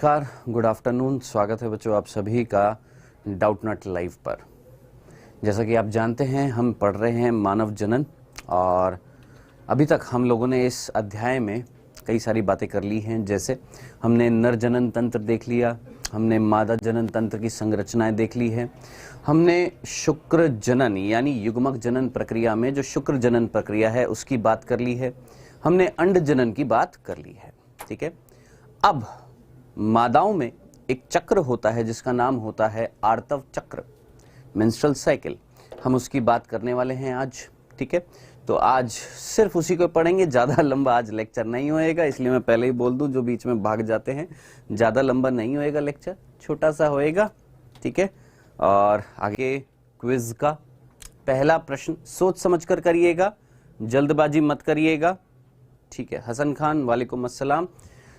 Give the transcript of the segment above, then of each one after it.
नमस्कार, good afternoon. स्वागत है बच्चों आप सभी का डाउट नॉट लाइव पर। जैसा कि आप जानते हैं हम पढ़ रहे हैं मानव जनन, और अभी तक हम लोगों ने इस अध्याय में कई सारी बातें कर ली हैं। जैसे हमने नर जनन तंत्र देख लिया, हमने मादा जनन तंत्र की संरचनाएं देख ली है, हमने शुक्र जनन यानी युग्मक जनन प्रक्रिया में जो शुक्र जनन प्रक्रिया है उसकी बात कर ली है, हमने अंड जनन की बात कर ली है। ठीक है, अब मादाओं में एक चक्र होता है जिसका नाम होता है आर्तव चक्र, मेंस्ट्रुअल साइकिल। हम उसकी बात करने वाले हैं आज। ठीक है, तो आज सिर्फ उसी को पढ़ेंगे, ज़्यादा लंबा आज लेक्चर नहीं होएगा, इसलिए मैं पहले ही बोल दूं जो बीच में भाग जाते हैं, ज़्यादा लंबा नहीं होएगा लेक्चर, छोटा सा होएगा। ठीक है, और आगे क्विज का पहला प्रश्न सोच समझ कर करिएगा, जल्दबाजी मत करिएगा। ठीक है, हसन खान वालेकुम अस्सलाम।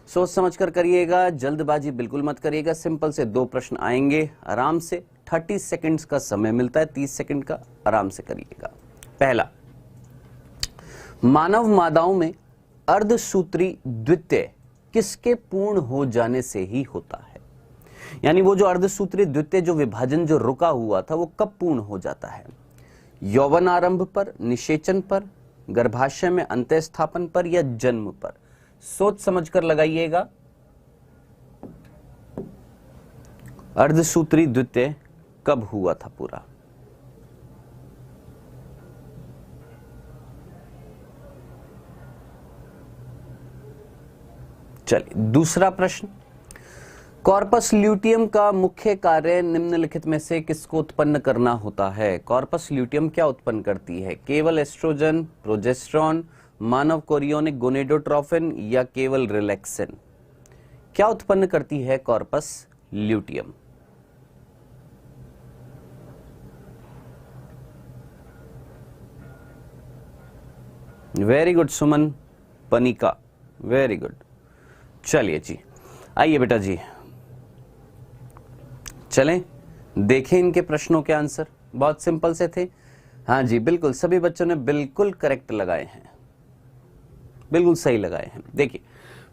सोच समझ कर करिएगा, जल्दबाजी बिल्कुल मत करिएगा। सिंपल से 2 प्रश्न आएंगे, आराम से 30 सेकंड्स का समय मिलता है, 30 सेकंड का, आराम से करिएगा। पहला, मानव मादाओं में अर्धसूत्री द्वितीय किसके पूर्ण हो जाने से ही होता है? यानी वो जो अर्धसूत्री द्वितीय जो विभाजन जो रुका हुआ था वो कब पूर्ण हो जाता है? यौवन आरंभ पर, निषेचन पर, गर्भाशय में अंत्यस्थापन पर या जन्म पर? सोच समझ कर लगाइएगा। अर्धसूत्री द्वितीय कब हुआ था पूरा? चलिए, दूसरा प्रश्न, कॉर्पस ल्यूटियम का मुख्य कार्य निम्नलिखित में से किसको उत्पन्न करना होता है? कॉर्पस ल्यूटियम क्या उत्पन्न करती है? केवल एस्ट्रोजन, प्रोजेस्टेरॉन, मानव कोरियोनिक गोनेडोट्रोफिन या केवल रिलैक्सिन? क्या उत्पन्न करती है कॉर्पस ल्यूटियम? वेरी गुड सुमन पनिका, वेरी गुड। चलिए जी, आइए बेटा जी, चलें देखें इनके प्रश्नों के आंसर। बहुत सिंपल से थे। हाँ जी, बिल्कुल सभी बच्चों ने बिल्कुल करेक्ट लगाए हैं, बिल्कुल सही लगाए हैं। देखिए,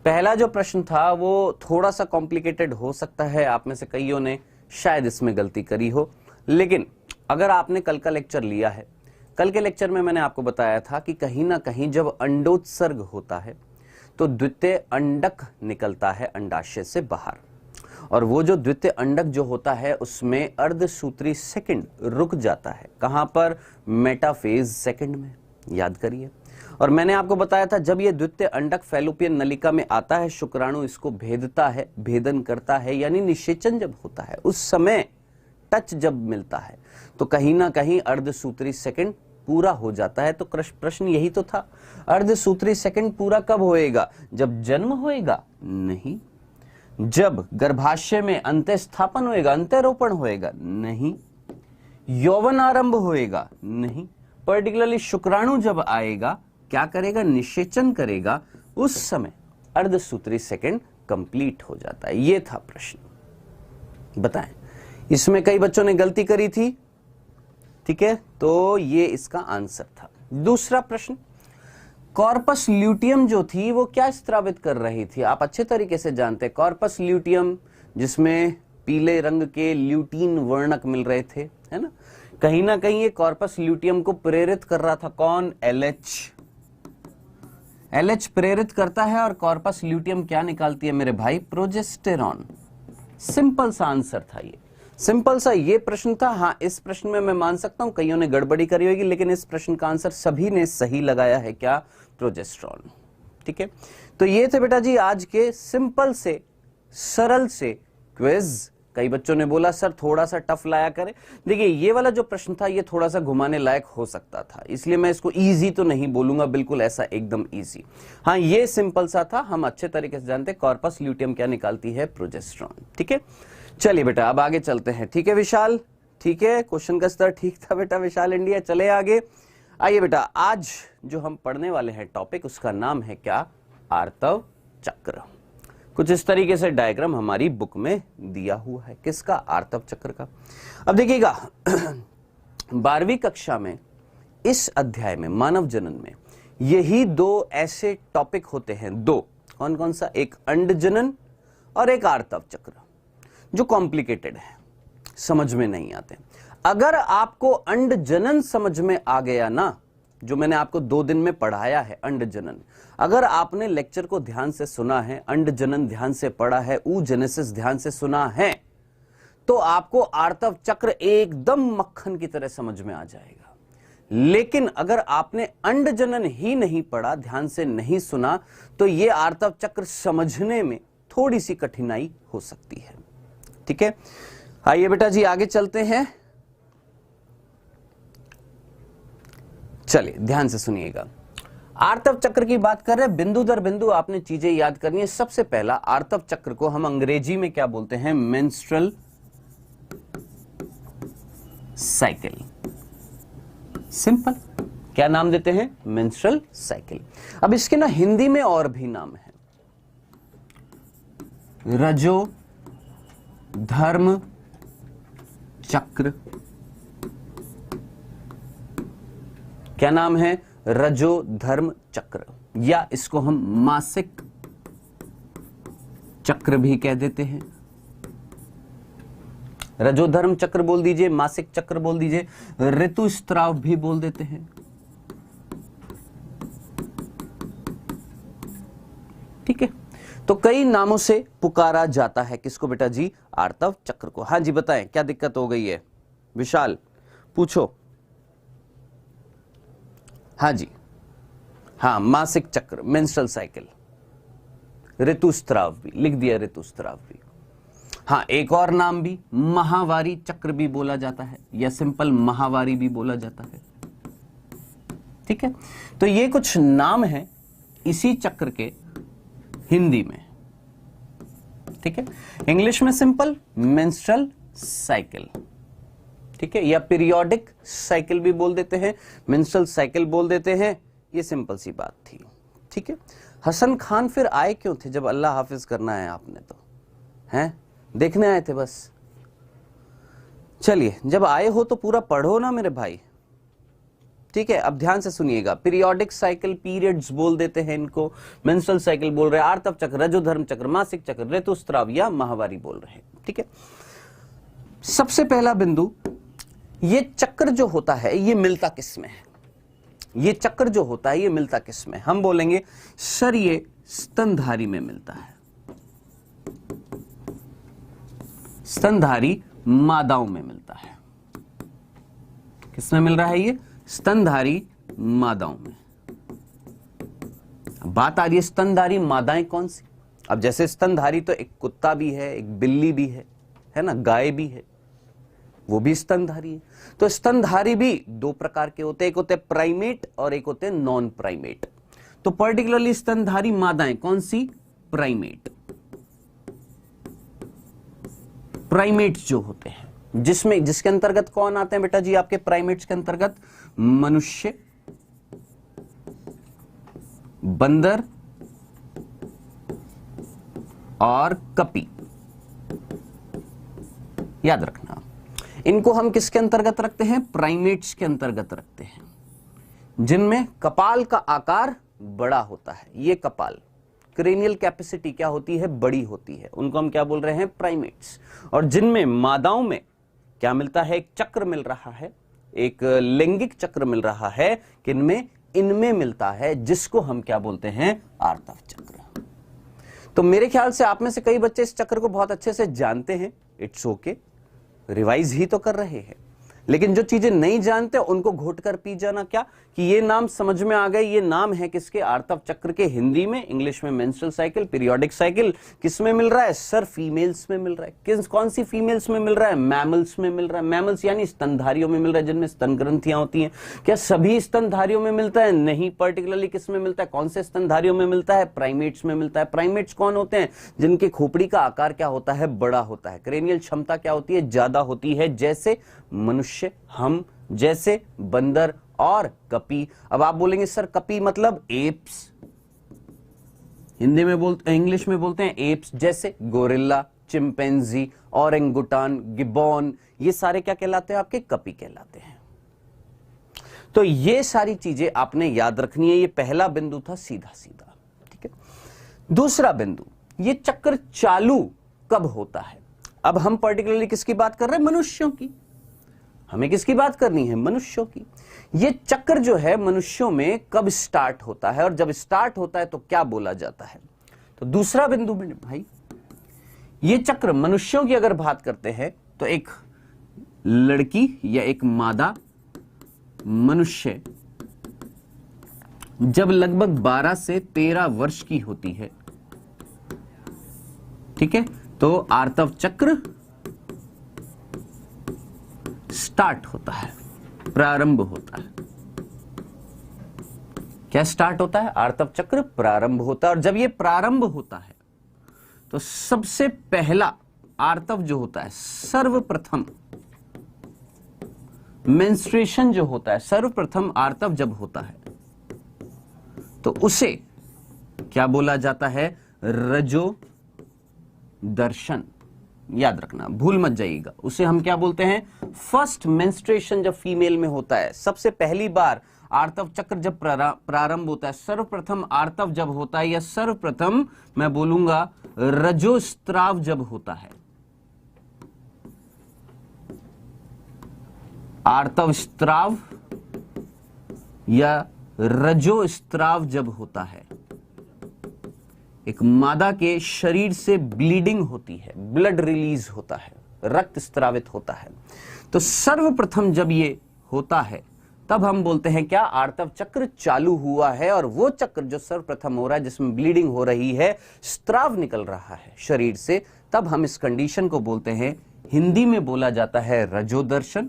पहला जो प्रश्न था वो थोड़ा सा कॉम्प्लिकेटेड हो सकता है, आप में से कईयों ने शायद इसमें गलती करी हो, लेकिन अगर आपने कल का लेक्चर लिया है, कल के लेक्चर में मैंने आपको बताया था कि कहीं ना कहीं जब अंडोत्सर्ग होता है तो द्वितीय अंडक निकलता है अंडाशय से बाहर, और वो जो द्वितीय अंडक जो होता है उसमें अर्धसूत्री सेकंड रुक जाता है। कहां पर? मेटाफेज सेकंड में, याद करिए। और मैंने आपको बताया था जब ये द्वितीय अंडक फैलोपियन नलिका में आता है, शुक्राणु इसको भेदता है, भेदन करता है, यानी निषेचन जब होता है उस समय टच जब मिलता है तो कहीं ना कहीं अर्धसूत्री सेकंड पूरा हो जाता है। तो प्रश्न यही तो था, अर्धसूत्री सेकंड पूरा कब होएगा? जब जन्म होएगा? नहीं। जब गर्भाशय में अंत्यस्थापन होएगा, अंत्यरोपण होएगा? नहीं। यौवन आरंभ होएगा? नहीं। पर्टिकुलरली शुक्राणु जब आएगा, क्या करेगा? निषेचन करेगा, उस समय अर्धसूत्री सेकंड कंप्लीट हो जाता है। यह था प्रश्न। बताएं, इसमें कई बच्चों ने गलती करी थी। ठीक है, तो ये इसका आंसर था। दूसरा प्रश्न, कॉर्पस ल्यूटियम जो थी वो क्या स्त्रावित कर रही थी? आप अच्छे तरीके से जानते हैं कॉर्पस ल्यूटियम जिसमें पीले रंग के ल्यूटीन वर्णक मिल रहे थे, है ना? कहीं ना कहीं ये कॉर्पस ल्यूटियम को प्रेरित कर रहा था। कौन? एलएच। एलएच प्रेरित करता है और कॉर्पस ल्यूटियम क्या निकालती है मेरे भाई? प्रोजेस्टेरॉन। सिंपल सा आंसर था ये, सिंपल सा ये प्रश्न था। हाँ, इस प्रश्न में मैं मान सकता हूं कईयों ने गड़बड़ी करी होगी, लेकिन इस प्रश्न का आंसर सभी ने सही लगाया है। क्या? प्रोजेस्टेरॉन। ठीक है, तो ये थे बेटा जी आज के सिंपल से सरल से क्विज। कई बच्चों ने बोला सर थोड़ा सा टफ लाया करें। देखिए, ये वाला जो प्रश्न था ये थोड़ा सा घुमाने लायक हो सकता था, इसलिए मैं इसको इजी तो नहीं बोलूंगा, बिल्कुल ऐसा एकदम इजी। हाँ, ये सिंपल सा था, हम अच्छे तरीके से जानते हैं कॉर्पस ल्यूटियम क्या निकालती है? प्रोजेस्टेरॉन। ठीक है, चलिए बेटा अब आगे चलते हैं। ठीक है विशाल, ठीक है, क्वेश्चन का स्तर ठीक था बेटा विशाल इंडिया। चले आगे। आइए बेटा, आज जो हम पढ़ने वाले हैं टॉपिक उसका नाम है क्या? आर्तव चक्र। कुछ इस तरीके से डायग्राम हमारी बुक में दिया हुआ है। किसका? आर्तव चक्र का। अब देखिएगा 12वीं कक्षा में इस अध्याय में मानव जनन में यही 2 ऐसे टॉपिक होते हैं। 2 कौन कौन सा? एक अंड जनन और एक आर्तव चक्र जो कॉम्प्लिकेटेड है, समझ में नहीं आते। अगर आपको अंड जनन समझ में आ गया ना, जो मैंने आपको 2 दिन में पढ़ाया है अंड जनन, अगर आपने लेक्चर को ध्यान से सुना है, अंड जनन ध्यान से पढ़ा है, oogenesis ध्यान से सुना है, तो आपको आर्तव चक्र एकदम मक्खन की तरह समझ में आ जाएगा। लेकिन अगर आपने अंड जनन ही नहीं पढ़ा, ध्यान से नहीं सुना, तो यह आर्तव चक्र समझने में थोड़ी सी कठिनाई हो सकती है। ठीक है, आइए बेटा जी आगे चलते हैं। चलिए ध्यान से सुनिएगा, आर्तव चक्र की बात कर रहे हैं, बिंदु दर बिंदु आपने चीजें याद करनी है। सबसे पहला आर्तव चक्र को हम अंग्रेजी में क्या बोलते हैं? Menstrual cycle. सिंपल, क्या नाम देते हैं? Menstrual cycle. अब इसके ना हिंदी में और भी नाम है, रजो धर्म चक्र। क्या नाम है? रजो धर्म चक्र, या इसको हम मासिक चक्र भी कह देते हैं। रजोधर्म चक्र बोल दीजिए, मासिक चक्र बोल दीजिए, ऋतुस्राव भी बोल देते हैं। ठीक है, तो कई नामों से पुकारा जाता है किसको बेटा जी? आर्तव चक्र को। हाँ जी बताएं, क्या दिक्कत हो गई है? विशाल पूछो। हाँ जी, हाँ मासिक चक्र, मेंस्ट्रुअल साइकिल, ऋतुस्राव भी लिख दिया, ऋतुस्राव भी। हाँ एक और नाम भी माहवारी चक्र भी बोला जाता है, या सिंपल माहवारी भी बोला जाता है। ठीक है, तो ये कुछ नाम हैं इसी चक्र के हिंदी में। ठीक है, इंग्लिश में सिंपल मेंस्ट्रुअल साइकिल। ठीक है, या पीरियोडिक साइकिल भी बोल देते हैं, मेंस्ट्रुअल साइकिल बोल देते हैं। ये सिंपल सी बात थी। ठीक है, हसन खान फिर आए क्यों थे जब अल्लाह हाफिज करना है आपने? तो हैं, देखने आए थे बस। चलिए, जब आए हो तो पूरा पढ़ो ना मेरे भाई। ठीक है, अब ध्यान से सुनिएगा, पीरियोडिक साइकिल, पीरियड्स बोल देते हैं इनको, मेंस्ट्रुअल साइकिल बोल रहे हैं, आर्तव चक्र, रजोधर्म चक्र, मासिक चक्र, ऋतुस्राव या माहवारी बोल रहे हैं। ठीक है, सबसे पहला बिंदु, ये चक्र जो होता है ये मिलता किसमें है? ये चक्र जो होता है ये मिलता किसमें? हम बोलेंगे सर ये स्तनधारी में मिलता है, स्तनधारी मादाओं में मिलता है। किसमें मिल रहा है ये? स्तनधारी मादाओं में। बात आ रही है स्तनधारी मादाएं कौन सी? अब जैसे स्तनधारी तो एक कुत्ता भी है, एक बिल्ली भी है ना, गाय भी है, वो भी स्तनधारी है। तो स्तनधारी भी 2 प्रकार के होते हैं, एक होते हैं प्राइमेट और एक होते हैं नॉन प्राइमेट। तो पर्टिकुलरली स्तनधारी मादाएं कौन सी? प्राइमेट। प्राइमेट जो होते हैं, जिसके अंतर्गत कौन आते हैं बेटा जी आपके प्राइमेट्स के अंतर्गत? मनुष्य, बंदर और कपी। याद रखना, इनको हम किसके अंतर्गत रखते हैं? प्राइमेट्स के अंतर्गत रखते हैं, जिनमें कपाल का आकार बड़ा होता है। ये कपाल, क्रेनियल कैपेसिटी क्या होती है? बड़ी होती है। उनको हम क्या बोल रहे हैं? प्राइमेट्स। और जिनमें मादाओं में क्या मिलता है? एक चक्र मिल रहा है, एक लैंगिक चक्र मिल रहा है। किनमें? इनमें मिलता है, जिसको हम क्या बोलते हैं? आर्तव चक्र। तो मेरे ख्याल से आप में से कई बच्चे इस चक्र को बहुत अच्छे से जानते हैं। इट्स ओके, रिवाइज ही तो कर रहे हैं। लेकिन जो चीजें नहीं जानते उनको घोट कर पी जाना। क्या कि ये नाम समझ में आ गए? ये नाम है किसके? आर्तव चक्र के। हिंदी में, इंग्लिश में मेंस्ट्रुअल साइकिल, पीरियोडिक साइकिल। किस में मिल रहा है? सर फीमेल्स में मिल रहा है। कौन सी फीमेल्स में मिल रहा है? मैमल्स में मिल रहा है। मैमल्स यानी स्तनधारियों में मिल रहा है, जिनमें स्तन ग्रंथियां होती हैं। क्या सभी स्तनधारियों में मिलता है? नहीं, पर्टिकुलरली किस में मिलता है? कौन से स्तनधारियों में मिलता है? प्राइमेट्स में मिलता है। प्राइमेट्स कौन होते हैं? जिनके खोपड़ी का आकार क्या होता है? बड़ा होता है। क्रेनियल क्षमता क्या होती है? ज्यादा होती है, जैसे मनुष्य, हम, जैसे बंदर और कपी। अब आप बोलेंगे सर कपी मतलब एप्स, हिंदी में बोलते, इंग्लिश में बोलते हैं एप्स। जैसे गोरिल्ला, चिंपैंजी, ओरेंगुटान, गिबॉन, ये सारे क्या कहलाते हैं? आपके कपी कहलाते हैं। तो ये सारी चीजें आपने याद रखनी है। ये पहला बिंदु था, सीधा सीधा। ठीक है, दूसरा बिंदु, ये चक्र चालू कब होता है? अब हम पर्टिकुलरली किसकी बात कर रहे हैं? मनुष्यों की। हमें किसकी बात करनी है? मनुष्यों की। ये चक्र जो है मनुष्यों में कब स्टार्ट होता है, और जब स्टार्ट होता है तो क्या बोला जाता है? तो दूसरा बिंदु में भाई, ये चक्र मनुष्यों की अगर बात करते हैं तो एक लड़की या एक मादा मनुष्य जब लगभग 12 से 13 वर्ष की होती है, ठीक है, तो आर्तव चक्र स्टार्ट होता है, प्रारंभ होता है। क्या स्टार्ट होता है? आर्तव चक्र प्रारंभ होता है। और जब ये प्रारंभ होता है तो सबसे पहला आर्तव जो होता है, सर्वप्रथम मेंस्ट्रुएशन जो होता है, सर्वप्रथम आर्तव जब होता है तो उसे क्या बोला जाता है? रजो दर्शन। याद रखना, भूल मत जाइएगा, उसे हम क्या बोलते हैं? फर्स्ट मेंस्ट्रुएशन जब फीमेल में होता है, सबसे पहली बार आर्तव चक्र जब प्रारंभ होता है, सर्वप्रथम आर्तव जब होता है, या सर्वप्रथम मैं बोलूंगा रजोस्त्राव जब होता है, आर्तव स्त्राव या रजोस्त्राव जब होता है, एक मादा के शरीर से ब्लीडिंग होती है, ब्लड रिलीज होता है, रक्त स्त्रावित होता है, तो सर्वप्रथम जब ये होता है तब हम बोलते हैं क्या? आर्तव चक्र चालू हुआ है। और वो चक्र जो सर्वप्रथम हो रहा है, जिसमें ब्लीडिंग हो रही है, स्त्राव निकल रहा है शरीर से, तब हम इस कंडीशन को बोलते हैं, हिंदी में बोला जाता है रजोदर्शन,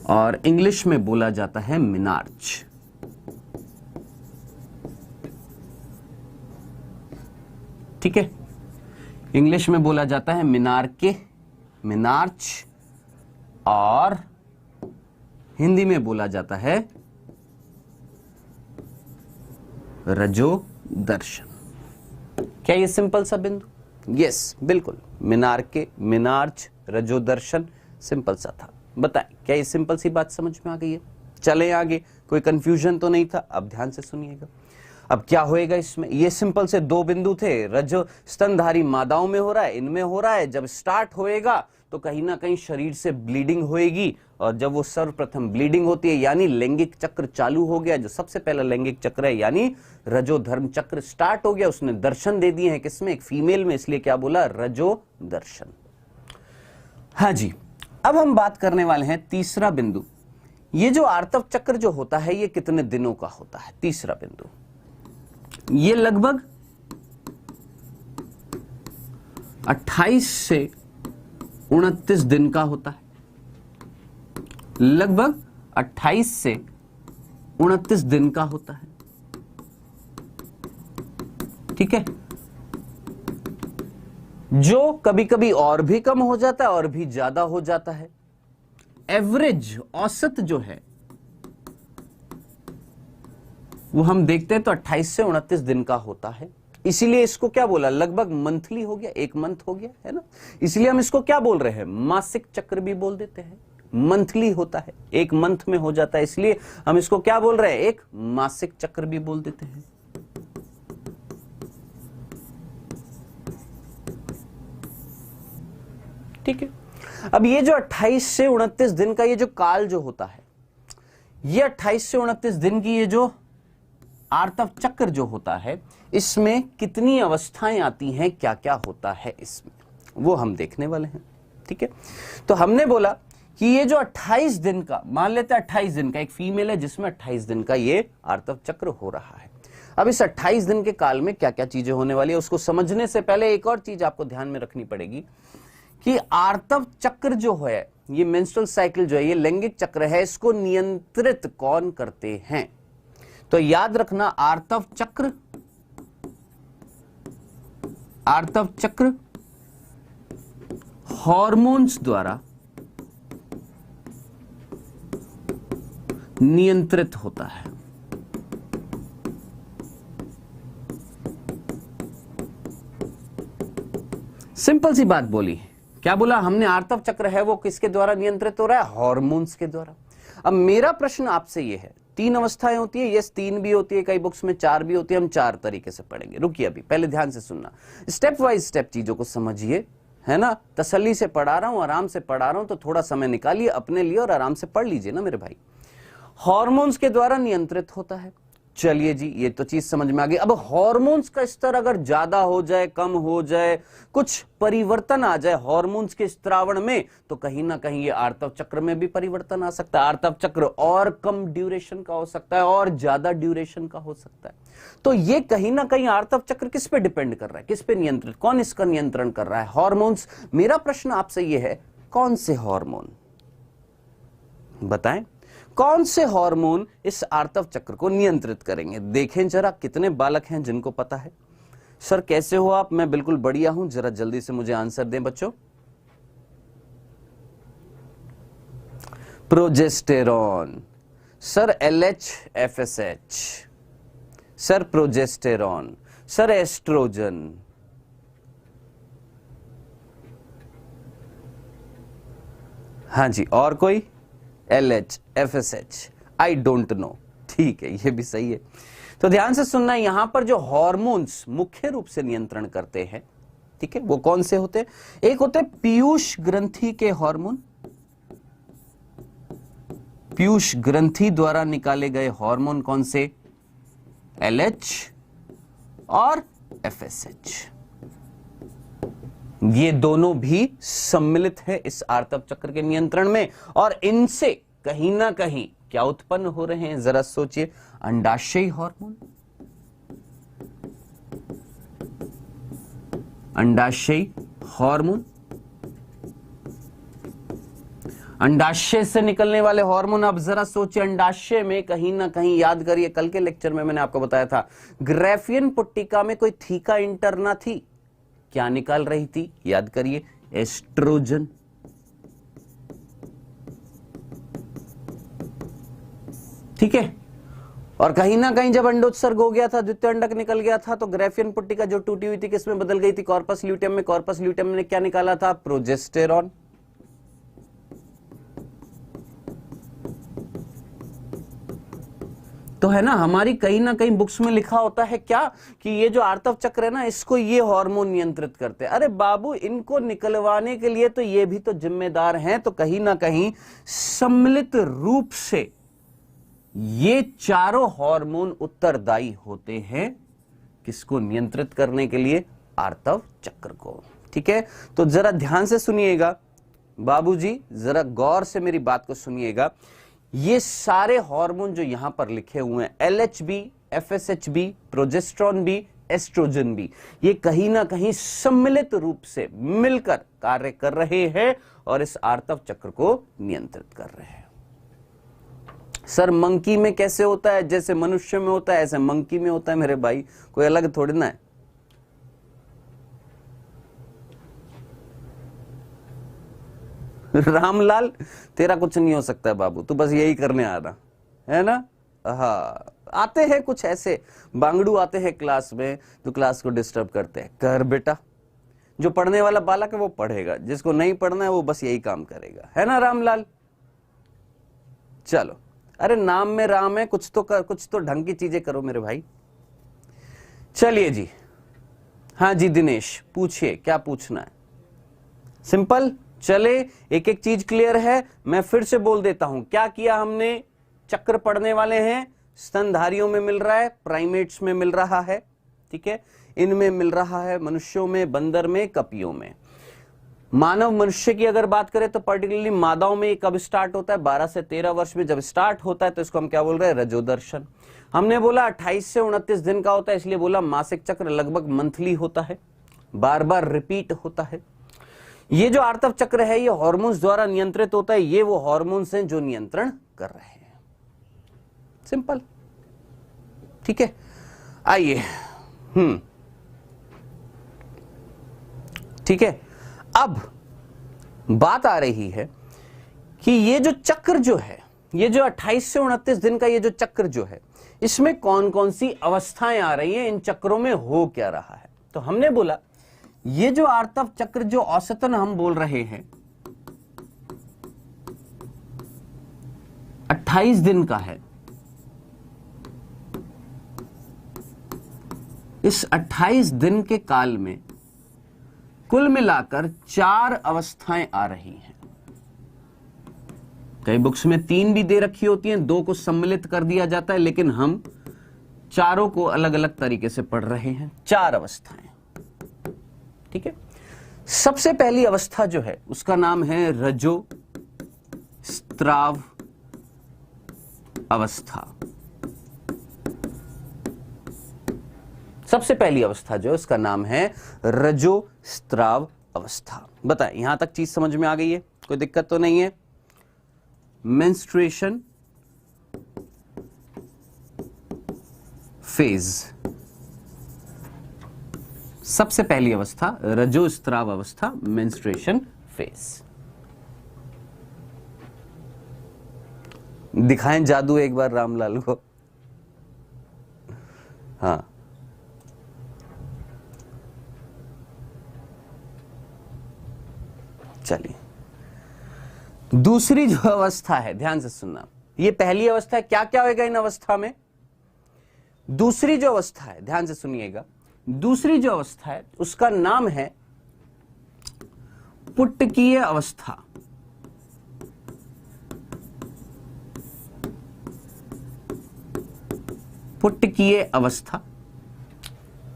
और इंग्लिश में बोला जाता है मिनार्च। ठीक है, इंग्लिश में बोला जाता है मिनार्के, मिनार्च, और हिंदी में बोला जाता है रजो दर्शन। क्या ये सिंपल सा बिंदु? यस, बिल्कुल, मिनार्के, मिनार्च, रजो दर्शन, सिंपल सा था। बताएं, क्या ये सिंपल सी बात समझ में आ गई है? चले आगे, कोई कंफ्यूजन तो नहीं था? अब ध्यान से सुनिएगा, अब क्या होएगा इसमें? ये सिंपल से दो बिंदु थे, रजो स्तनधारी मादाओं में हो रहा है, इनमें हो रहा है। जब स्टार्ट होएगा तो कहीं ना कहीं शरीर से ब्लीडिंग होएगी, और जब वो सर्वप्रथम ब्लीडिंग होती है यानी लैंगिक चक्र चालू हो गया, जो सबसे पहला लैंगिक चक्र है यानी रजो धर्म चक्र स्टार्ट हो गया, उसने दर्शन दे दिए हैं किसमें? एक फीमेल में, इसलिए क्या बोला? रजो दर्शन। हाँ जी, अब हम बात करने वाले हैं तीसरा बिंदु। ये जो आर्तव चक्र जो होता है ये कितने दिनों का होता है? तीसरा बिंदु, ये लगभग 28 से 29 दिन का होता है, लगभग 28 से 29 दिन का होता है। ठीक है, जो कभी कभी और भी कम हो जाता है और भी ज्यादा हो जाता है। एवरेज, औसत जो है वो हम देखते हैं तो 28 से 29 दिन का होता है। इसीलिए इसको क्या बोला? लगभग मंथली हो गया, एक मंथ हो गया, है ना? इसलिए हम इसको क्या बोल रहे हैं? मासिक चक्र भी बोल देते हैं। मंथली होता है, एक मंथ में हो जाता है, इसलिए हम इसको क्या बोल रहे हैं? एक मासिक चक्र भी बोल देते हैं। ठीक है, अब ये जो 28 से 29 दिन का ये जो काल जो होता है, ये 28 से 29 दिन की ये जो आर्तव चक्र जो होता है, इसमें कितनी अवस्थाएं आती हैं, क्या क्या होता है इसमें, वो हम देखने वाले हैं। ठीक है, तो हमने बोला कि ये जो 28 दिन का, मान लेते हैं 28 दिन का एक फीमेल है जिसमें 28 दिन का ये आर्तव चक्र हो रहा है। अब इस 28 दिन के काल में क्या क्या चीजें होने वाली है, उसको समझने से पहले एक और चीज आपको ध्यान में रखनी पड़ेगी कि आर्तव चक्र जो है, ये मेंस्ट्रुअल साइकिल जो है, ये लैंगिक चक्र है, इसको नियंत्रित कौन करते हैं? तो याद रखना, आर्तव चक्र हार्मोन्स द्वारा नियंत्रित होता है। सिंपल सी बात बोली, क्या बोला हमने? आर्तव चक्र है वो किसके द्वारा नियंत्रित हो रहा है? हार्मोन्स के द्वारा। अब मेरा प्रश्न आपसे यह है, 3 अवस्थाएं होती है, यस 3 भी होती है, कई बुक्स में 4 भी होती है, हम 4 तरीके से पढ़ेंगे। रुकिए अभी, पहले ध्यान से सुनना, स्टेप वाइज स्टेप चीजों को समझिए, है ना। तसल्ली से पढ़ा रहा हूं, आराम से पढ़ा रहा हूं, तो थोड़ा समय निकालिए अपने लिए और आराम से पढ़ लीजिए ना मेरे भाई। हार्मोन्स के द्वारा नियंत्रित होता है, चलिए जी ये तो चीज समझ में आ गई। अब हार्मोन्स का स्तर अगर ज्यादा हो जाए, कम हो जाए, कुछ परिवर्तन आ जाए हार्मोन्स के स्त्रावण में, तो कहीं ना कहीं ये आर्तव चक्र में भी परिवर्तन आ सकता है। आर्तव चक्र और कम ड्यूरेशन का हो सकता है और ज्यादा ड्यूरेशन का हो सकता है। तो ये कहीं ना कहीं आर्तव चक्र किस पे डिपेंड कर रहा है, किस पे नियंत्रित, कौन इसका नियंत्रण कर रहा है, हार्मोन्स। मेरा प्रश्न आपसे ये है, कौन से हार्मोन, बताएं कौन से हार्मोन इस आर्तव चक्र को नियंत्रित करेंगे। देखें जरा कितने बालक हैं जिनको पता है। सर कैसे हो आप? मैं बिल्कुल बढ़िया हूं, जरा जल्दी से मुझे आंसर दें बच्चों। Progesterone sir, LH FSH sir, progesterone sir, oestrogen, हाँ जी, और कोई? LH FSH, I don't know, ठीक है ये भी सही है। तो ध्यान से सुनना, यहां पर जो हार्मोन्स मुख्य रूप से नियंत्रण करते हैं, ठीक है, वो कौन से होते हैं? एक होते हैं पीयूष ग्रंथि के हार्मोन, पीयूष ग्रंथि द्वारा निकाले गए हार्मोन कौन से? LH और FSH। ये दोनों भी सम्मिलित है इस आर्तव चक्र के नियंत्रण में, और इनसे कहीं ना कहीं क्या उत्पन्न हो रहे हैं, जरा सोचिए। अंडाशयी हार्मोन, अंडाशयी हार्मोन, अंडाशय से निकलने वाले हार्मोन। अब जरा सोचिए, अंडाशय में कहीं ना कहीं, याद करिए कल के लेक्चर में मैंने आपको बताया था, ग्राफियन पुट्टिका में कोई थीका इंटरना थी, क्या निकाल रही थी? याद करिए, एस्ट्रोजन। ठीक है, और कहीं ना कहीं जब अंडोत्सर्ग हो गया था, द्वितीय अंडक निकल गया था, तो ग्राफियन पुट्टिका जो टूटी हुई थी किसमें बदल गई थी? कॉर्पस ल्यूटियम में। कॉर्पस ल्यूटियम ने क्या निकाला था? प्रोजेस्टेरॉन। तो है ना, हमारी कहीं ना कहीं बुक्स में लिखा होता है क्या, कि ये जो आर्तव चक्र है ना, इसको ये हार्मोन नियंत्रित करते हैं। अरे बाबू, इनको निकलवाने के लिए तो ये भी तो जिम्मेदार हैं। तो कहीं ना कहीं सम्मिलित रूप से ये चारों हार्मोन उत्तरदायी होते हैं किसको नियंत्रित करने के लिए? आर्तव चक्र को। ठीक है, तो जरा ध्यान से सुनिएगा बाबूजी, जरा गौर से मेरी बात को सुनिएगा। ये सारे हार्मोन जो यहां पर लिखे हुए हैं, LH भी, FSH भी, प्रोजेस्टेरॉन भी, एस्ट्रोजन भी, ये कहीं ना कहीं सम्मिलित रूप से मिलकर कार्य कर रहे हैं और इस आर्तव चक्र को नियंत्रित कर रहे हैं। सर मंकी में कैसे होता है? जैसे मनुष्य में होता है ऐसे मंकी में होता है मेरे भाई, कोई अलग थोड़ी ना है। रामलाल, तेरा कुछ नहीं हो सकता है बाबू, तू बस यही करने आ रहा है ना। हाँ, आते हैं कुछ ऐसे बांगड़ू आते हैं क्लास में जो क्लास को डिस्टर्ब करते हैं। कर बेटा, जो पढ़ने वाला बालक है वो पढ़ेगा, जिसको नहीं पढ़ना है वो बस यही काम करेगा, है ना रामलाल। चलो, अरे नाम में राम है, कुछ तो ढंग की चीजें करो मेरे भाई। चलिए जी, हाँ जी दिनेश, पूछिए क्या पूछना है। सिंपल, चले एक एक चीज क्लियर है। मैं फिर से बोल देता हूं, क्या किया हमने? चक्र पढ़ने वाले हैं, स्तनधारियों में मिल रहा है, प्राइमेट्स में मिल रहा है, ठीक है, इनमें मिल रहा है, मनुष्यों में, बंदर में, कपियों में। मानव मनुष्य की अगर बात करें तो पर्टिकुलरली मादाओं में कब स्टार्ट होता है? 12 से 13 वर्ष में जब स्टार्ट होता है तो इसको हम क्या बोल रहे हैं? रजोदर्शन। हमने बोला 28 से 29 दिन का होता है, इसलिए बोला मासिक चक्र लगभग मंथली होता है, बार बार रिपीट होता है। ये जो आर्तव चक्र है ये हार्मोन्स द्वारा नियंत्रित होता है। ये वो हार्मोन्स हैं जो नियंत्रण कर रहे हैं। सिंपल, ठीक है। आइए, ठीक है, अब बात आ रही है कि ये जो चक्र जो है, ये जो 28 से 29 दिन का ये जो चक्र जो है, इसमें कौन कौन सी अवस्थाएं आ रही हैं, इन चक्रों में हो क्या रहा है। तो हमने बोला ये जो आर्तव चक्र जो औसतन हम बोल रहे हैं 28 दिन का है, इस 28 दिन के काल में कुल मिलाकर 4 अवस्थाएं आ रही हैं। कई बुक्स में 3 भी दे रखी होती हैं, 2 को सम्मिलित कर दिया जाता है, लेकिन हम चारों को अलग अलग तरीके से पढ़ रहे हैं। 4 अवस्थाएं, ठीक है। सबसे पहली अवस्था जो है उसका नाम है रजो स्त्राव अवस्था। सबसे पहली अवस्था जो है उसका नाम है रजो स्त्राव अवस्था। बताएं, यहां तक चीज समझ में आ गई है? कोई दिक्कत तो नहीं है? मेंस्ट्रुएशन फेज, सबसे पहली अवस्था रजो स्त्राव अवस्था, मेंस्ट्रुएशन फेज। दिखाएं जादू एक बार रामलाल को। हाँ, चलिए दूसरी जो अवस्था है, ध्यान से सुनना। ये पहली अवस्था है, क्या क्या होगा इन अवस्था में? दूसरी जो अवस्था है, ध्यान से सुनिएगा, दूसरी जो अवस्था है उसका नाम है पुटकीय अवस्था। पुटकीय अवस्था,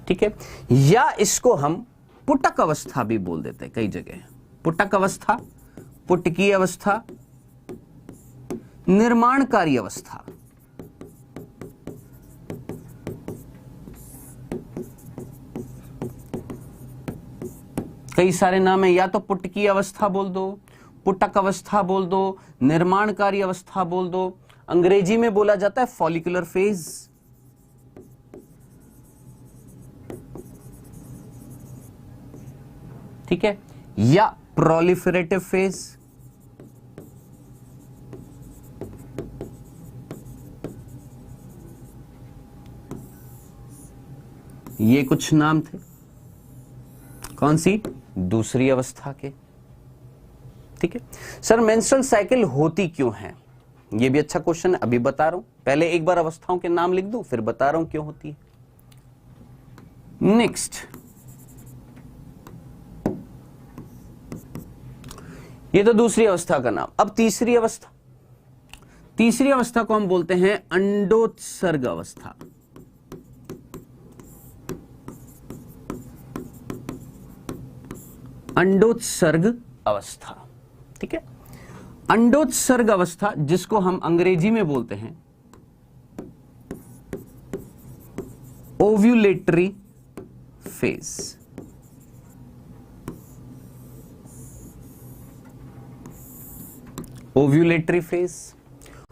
ठीक है, या इसको हम पुटक अवस्था भी बोल देते हैं कई जगह। पुटक अवस्था, पुटकीय अवस्था, निर्माणकारी अवस्था। कई सारे नाम है, या तो पुटकीय अवस्था बोल दो, पुटक अवस्था बोल दो, निर्माणकारी अवस्था बोल दो। अंग्रेजी में बोला जाता है फॉलिकुलर फेज, ठीक है, या प्रोलिफरेटिव फेज। ये कुछ नाम थे, कौन सी? दूसरी अवस्था के, ठीक है। सर मेंस्ट्रुअल साइकिल होती क्यों है? ये भी अच्छा क्वेश्चन है, अभी बता रहा हूं। पहले एक बार अवस्थाओं के नाम लिख दूं, फिर बता रहा हूं क्यों होती है। नेक्स्ट, ये तो दूसरी अवस्था का नाम। अब तीसरी अवस्था, तीसरी अवस्था को हम बोलते हैं अंडोत्सर्ग अवस्था। अंडोत्सर्ग अवस्था, ठीक है। अंडोत्सर्ग अवस्था, जिसको हम अंग्रेजी में बोलते हैं ओव्यूलेटरी फेज। Ovulatory phase.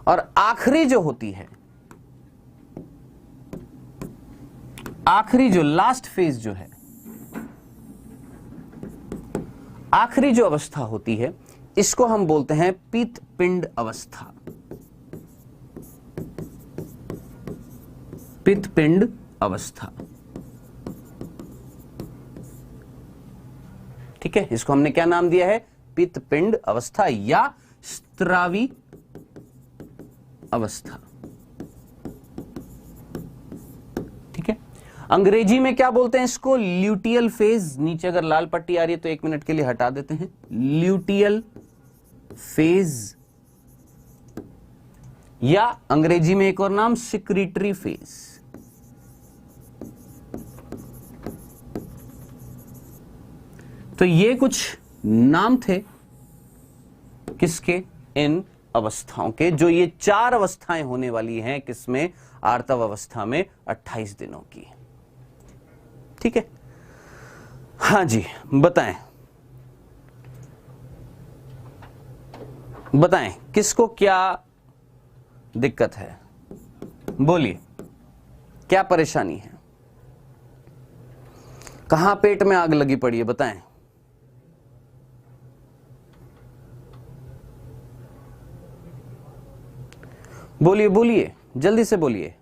और आखिरी जो होती है, आखिरी जो लास्ट फेज जो है, आखिरी जो अवस्था होती है, इसको हम बोलते हैं पित्तपिंड अवस्था। पित्तपिंड अवस्था, ठीक है। इसको हमने क्या नाम दिया है? पित्तपिंड अवस्था या स्त्रावी अवस्था, ठीक है। अंग्रेजी में क्या बोलते हैं इसको? Luteal phase. नीचे अगर लाल पट्टी आ रही है तो 1 मिनट के लिए हटा देते हैं। ल्यूटियल फेज, या अंग्रेजी में एक और नाम सिक्रीटरी फेज। तो ये कुछ नाम थे किसके? इन अवस्थाओं के, जो ये 4 अवस्थाएं होने वाली हैं किसमें? आर्तव अवस्था में 28 दिनों की, ठीक है। हाँ जी, बताएं बताएं किसको क्या दिक्कत है? बोलिए, क्या परेशानी है? कहां पेट में आग लगी पड़ी है? बताएं। बोलिए बोलिए, जल्दी से बोलिए।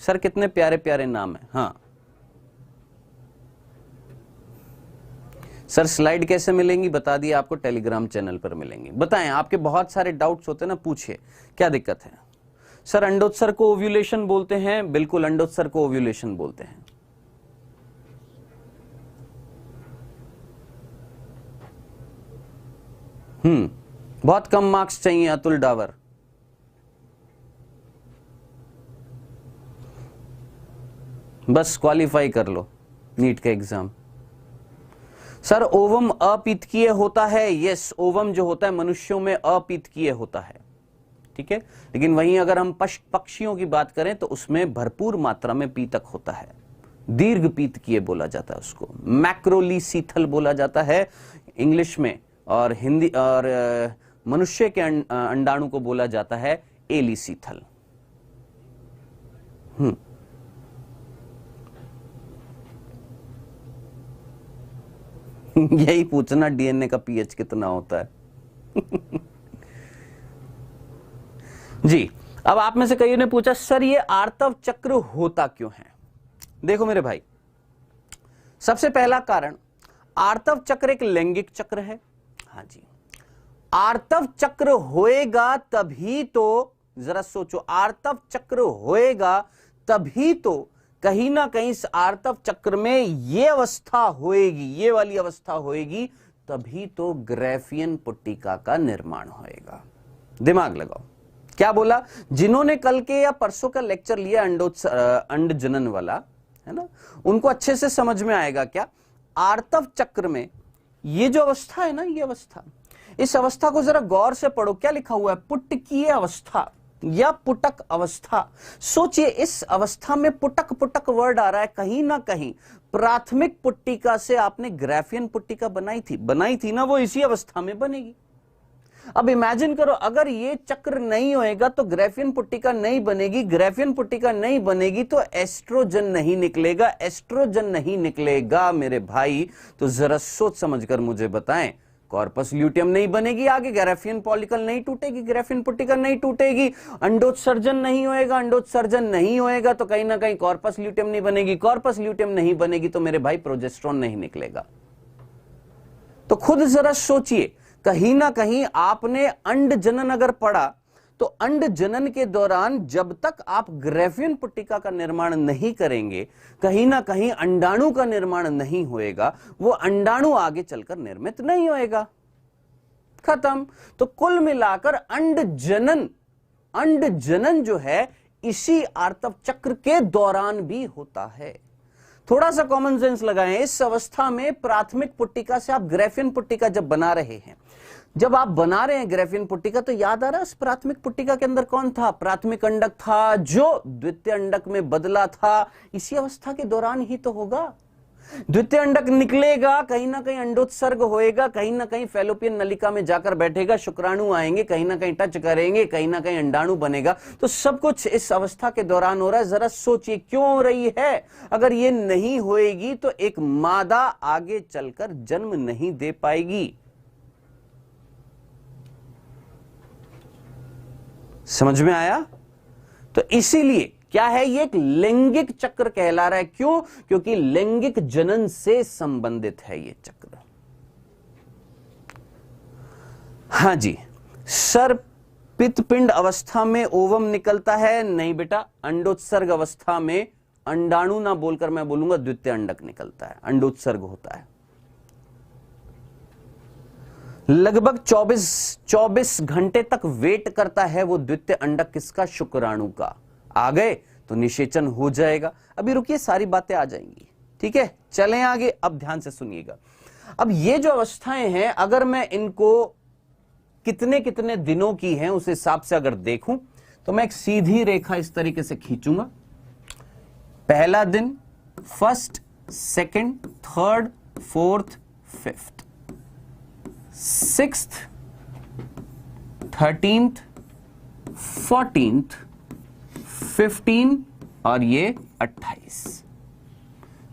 सर कितने प्यारे प्यारे नाम है। हाँ सर, स्लाइड कैसे मिलेंगी? बता दिए आपको, टेलीग्राम चैनल पर मिलेंगी। बताएं, आपके बहुत सारे डाउट्स होते हैं ना, पूछिए क्या दिक्कत है। सर अंडोत्सर्ग को ओव्यूलेशन बोलते हैं। बिल्कुल, अंडोत्सर्ग को ओव्यूलेशन बोलते हैं। बहुत कम मार्क्स चाहिए अतुल डावर। बस क्वालिफाई कर लो नीट का एग्जाम। सर ओवम अपीतकीय होता है? यस, ओवम जो होता है मनुष्यों में अपीतकीय होता है, ठीक है। लेकिन वहीं अगर हम पक्षियों की बात करें तो उसमें भरपूर मात्रा में पीतक होता है, दीर्घ पीतकीय बोला जाता है उसको, मैक्रोलीसीथल बोला जाता है इंग्लिश में, और हिंदी और मनुष्य के अंडाणु को बोला जाता है एलीसीथल। यही पूछना डीएनए का पीएच कितना होता है। जी, अब आप में से कईयों ने पूछा सर ये आर्तव चक्र होता क्यों है? देखो मेरे भाई, सबसे पहला कारण, आर्तव चक्र एक लैंगिक चक्र है। हाँ जी, आर्तव चक्र होएगा तभी तो, जरा सोचो, आर्तव चक्र होएगा तभी तो कहीं ना कहीं इस आर्तव चक्र में ये अवस्था होएगी, ये वाली अवस्था होएगी, तभी तो ग्राफियन पुट्टिका का निर्माण होएगा। दिमाग लगाओ, क्या बोला? जिन्होंने कल के या परसों का लेक्चर लिया अंड जनन वाला, है ना, उनको अच्छे से समझ में आएगा क्या आर्तव चक्र में ये जो अवस्था है ना, ये अवस्था, इस अवस्था को जरा गौर से पढ़ो। क्या लिखा हुआ है? पुटकीय अवस्था या पुटक अवस्था। सोचिए, इस अवस्था में पुटक पुटक वर्ड आ रहा है, कहीं ना कहीं प्राथमिक पुट्टिका से आपने ग्राफियन पुट्टिका बनाई थी ना, वो इसी अवस्था में बनेगी। अब इमेजिन करो, अगर ये चक्र नहीं होएगा तो ग्राफियन पुट्टिका नहीं बनेगी, ग्राफियन पुट्टिका नहीं बनेगी तो एस्ट्रोजन नहीं निकलेगा, एस्ट्रोजन नहीं निकलेगा मेरे भाई, तो जरा सोच समझकर मुझे बताएं, कॉर्पस ल्यूटियम नहीं बनेगी, आगे ग्राफियन पॉलिकल नहीं टूटेगी, ग्राफियन पुट्टिका नहीं टूटेगी, अंडोत्सर्जन नहीं होएगा, अंडोत्सर्जन नहीं होएगा तो कहीं ना कहीं कॉर्पस ल्यूटियम नहीं बनेगी, कॉर्पस ल्यूटियम नहीं बनेगी तो मेरे भाई प्रोजेस्टेरोन नहीं निकलेगा। तो खुद जरा सोचिए, कहीं ना कहीं आपने अंड जनन अगर पढ़ा तो अंड जनन के दौरान जब तक आप ग्राफियन पुट्टिका का निर्माण नहीं करेंगे, कहीं ना कहीं अंडाणु का निर्माण नहीं होएगा, वो अंडाणु आगे चलकर निर्मित नहीं होएगा, खत्म। तो कुल मिलाकर अंड जनन जो है इसी आर्तव चक्र के दौरान भी होता है। थोड़ा सा कॉमन सेंस लगाएं, इस अवस्था में प्राथमिक पुट्टिका से आप ग्राफियन पुट्टिका जब बना रहे हैं, जब आप बना रहे हैं ग्राफियन पुट्टिका, तो याद आ रहा है इस प्राथमिक पुट्टिका के अंदर कौन था? प्राथमिक अंडक था जो द्वितीय अंडक में बदला था, इसी अवस्था के दौरान ही तो होगा। द्वितीय अंडक निकलेगा, कहीं ना कहीं अंडोत्सर्ग होएगा, कहीं ना कहीं फैलोपियन नलिका में जाकर बैठेगा, शुक्राणु आएंगे, कहीं ना कहीं टच करेंगे, कहीं ना कहीं अंडाणु बनेगा, तो सब कुछ इस अवस्था के दौरान हो रहा है। जरा सोचिए क्यों हो रही है? अगर ये नहीं होएगी तो एक मादा आगे चलकर जन्म नहीं दे पाएगी। समझ में आया? तो इसीलिए क्या है, ये एक लैंगिक चक्र कहला रहा है। क्यों? क्योंकि लैंगिक जनन से संबंधित है ये चक्र। हां जी सर, पित्तपिंड अवस्था में ओवम निकलता है? नहीं बेटा, अंडोत्सर्ग अवस्था में अंडाणु ना बोलकर मैं बोलूंगा द्वितीय अंडक निकलता है, अंडोत्सर्ग होता है। लगभग 24 घंटे तक वेट करता है वो द्वितीय अंडक, किसका? शुक्राणु का। आ गए तो निषेचन हो जाएगा। अभी रुकिए, सारी बातें आ जाएंगी, ठीक है। चलें आगे, अब ध्यान से सुनिएगा। अब ये जो अवस्थाएं हैं, अगर मैं इनको कितने कितने दिनों की हैं उस हिसाब से अगर देखूं तो मैं एक सीधी रेखा इस तरीके से खींचूंगा। पहला दिन, first, second, third, fourth, fifth, 6th, 13th, 14th, 15 और ये 28,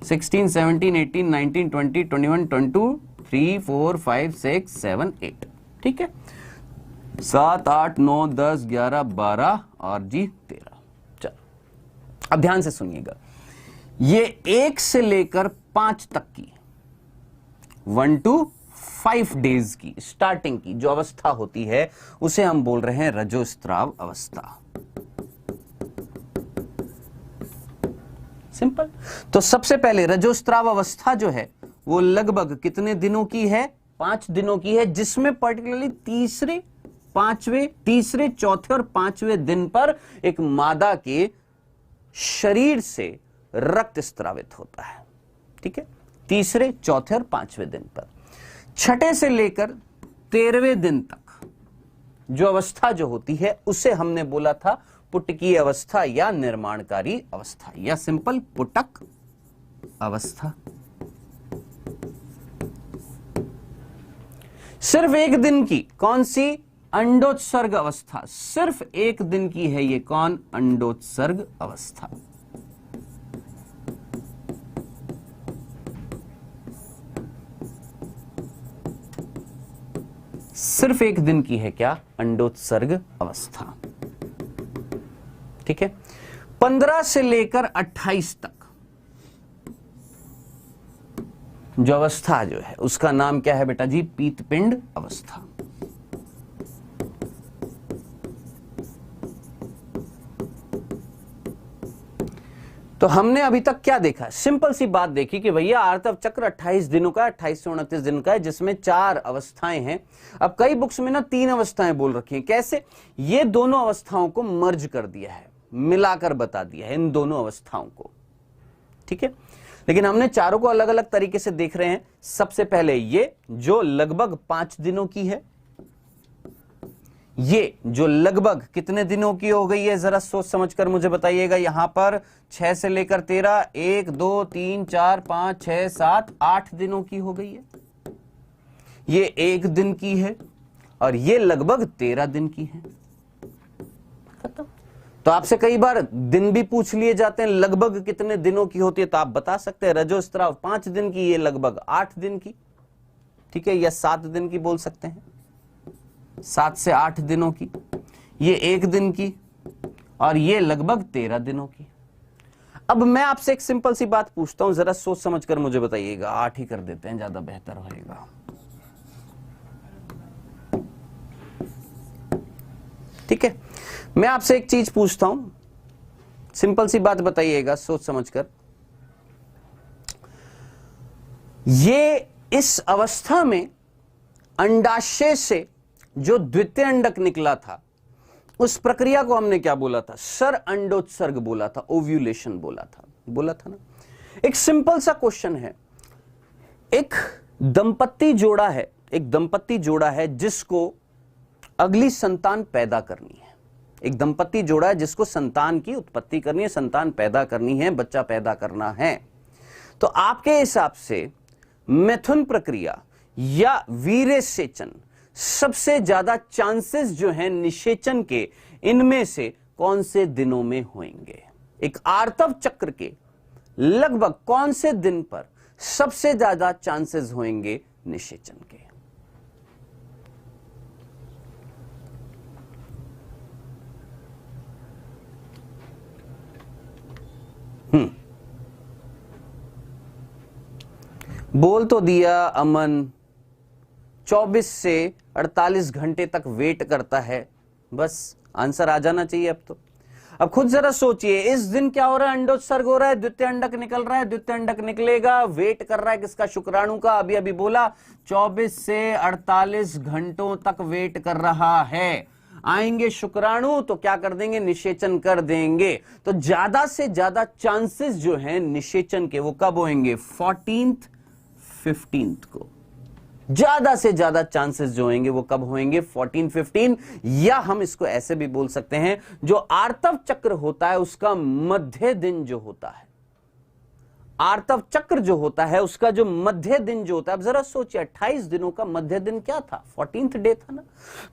16, 17, 18, 19, 20, 21, 22, 3, 4, 5, 6, 7, 8, ठीक है। 7, 8, 9, 10, 11, 12 और जी 13। चलो अब ध्यान से सुनिएगा, ये 1 से लेकर 5 तक की 1 to 5 डेज की स्टार्टिंग की जो अवस्था होती है उसे हम बोल रहे हैं रजोस्त्राव अवस्था। सिंपल। तो सबसे पहले रजोस्त्राव अवस्था जो है वो लगभग कितने दिनों की है? 5 दिनों की है, जिसमें पर्टिकुलरली तीसरे, चौथे और 5वें दिन पर एक मादा के शरीर से रक्त स्त्रावित होता है। ठीक है, तीसरे, चौथे और 5वें दिन पर। छठे से लेकर 13वें दिन तक जो अवस्था जो होती है उसे हमने बोला था पुटकीय अवस्था या निर्माणकारी अवस्था, या सिंपल पुटक अवस्था। सिर्फ एक दिन की कौन सी? अंडोत्सर्ग अवस्था। सिर्फ एक दिन की है ये, कौन? अंडोत्सर्ग अवस्था। सिर्फ एक दिन की है क्या? अंडोत्सर्ग अवस्था। ठीक है, 15 से लेकर 28 तक जो अवस्था जो है उसका नाम क्या है बेटा जी? पीतपिंड अवस्था। तो हमने अभी तक क्या देखा? सिंपल सी बात देखी कि भैया आर्तव चक्र 28 दिनों का, 28 से 29 दिन का है, जिसमें 4 अवस्थाएं हैं। अब कई बुक्स में ना 3 अवस्थाएं बोल रखी हैं। कैसे? ये दोनों अवस्थाओं को मर्ज कर दिया है, मिलाकर बता दिया है इन दोनों अवस्थाओं को। ठीक है, लेकिन हमने चारों को अलग अलग तरीके से देख रहे हैं। सबसे पहले ये जो लगभग 5 दिनों की है, ये जो लगभग कितने दिनों की हो गई है, जरा सोच समझकर मुझे बताइएगा। यहां पर 6 से लेकर 13, 1 2 3 4 5 6 7 8 दिनों की हो गई है। ये 1 दिन की है और ये लगभग 13 दिन की है। खत्म। तो आपसे कई बार दिन भी पूछ लिए जाते हैं, लगभग कितने दिनों की होती है, तो आप बता सकते हैं रजोस्त्राव 5 दिन की, ये लगभग 8 दिन की। ठीक है, या 7 दिन की बोल सकते हैं, 7 से 8 दिनों की। ये 1 दिन की और ये लगभग 13 दिनों की। अब मैं आपसे एक सिंपल सी बात पूछता हूं, जरा सोच समझकर मुझे बताइएगा। 8 ही कर देते हैं, ज्यादा बेहतर होएगा। ठीक है, मैं आपसे एक चीज पूछता हूं, सिंपल सी बात बताइएगा सोच समझकर। ये इस अवस्था में अंडाशय से जो द्वितीय अंडक निकला था, उस प्रक्रिया को हमने क्या बोला था? सर अंडोत्सर्ग बोला था, ओव्यूलेशन बोला था ना। एक सिंपल सा क्वेश्चन है, एक दंपत्ति जोड़ा है जिसको अगली संतान पैदा करनी है। एक दंपत्ति जोड़ा है जिसको संतान की उत्पत्ति करनी है, संतान पैदा करनी है, बच्चा पैदा करना है। तो आपके हिसाब से मिथुन प्रक्रिया या वीर्यसेचन, सबसे ज्यादा चांसेस जो हैं निषेचन के, इनमें से कौन से दिनों में होंगे? एक आर्तव चक्र के लगभग कौन से दिन पर सबसे ज्यादा चांसेस होंगे निषेचन के? बोल तो दिया अमन, 24 से 48 घंटे तक वेट करता है, बस आंसर आ जाना चाहिए अब तो। अब खुद जरा सोचिए, इस दिन क्या हो रहा है? अंडोत्सर्ग हो रहा है, द्वितीय अंडक निकल रहा है, द्वितीय अंडक निकलेगा, वेट कर रहा है किसका? शुक्राणु का। अभी अभी बोला 24 से 48 घंटों तक वेट कर रहा है। आएंगे शुक्राणु तो क्या कर देंगे? निषेचन कर देंगे। तो ज्यादा से ज्यादा चांसेस जो हैं निषेचन के, वो कब होंगे? 14th 15th को। ज्यादा से ज्यादा चांसेस जो होंगे वो कब होंगे? 14-15। या हम इसको ऐसे भी बोल सकते हैं, जो आर्तव चक्र होता है उसका मध्य दिन जो होता है, आर्तव चक्र जो होता है उसका जो मध्य दिन जो होता है, अब जरा सोचिए 28 दिनों का मध्य दिन क्या था? 14th डे था ना।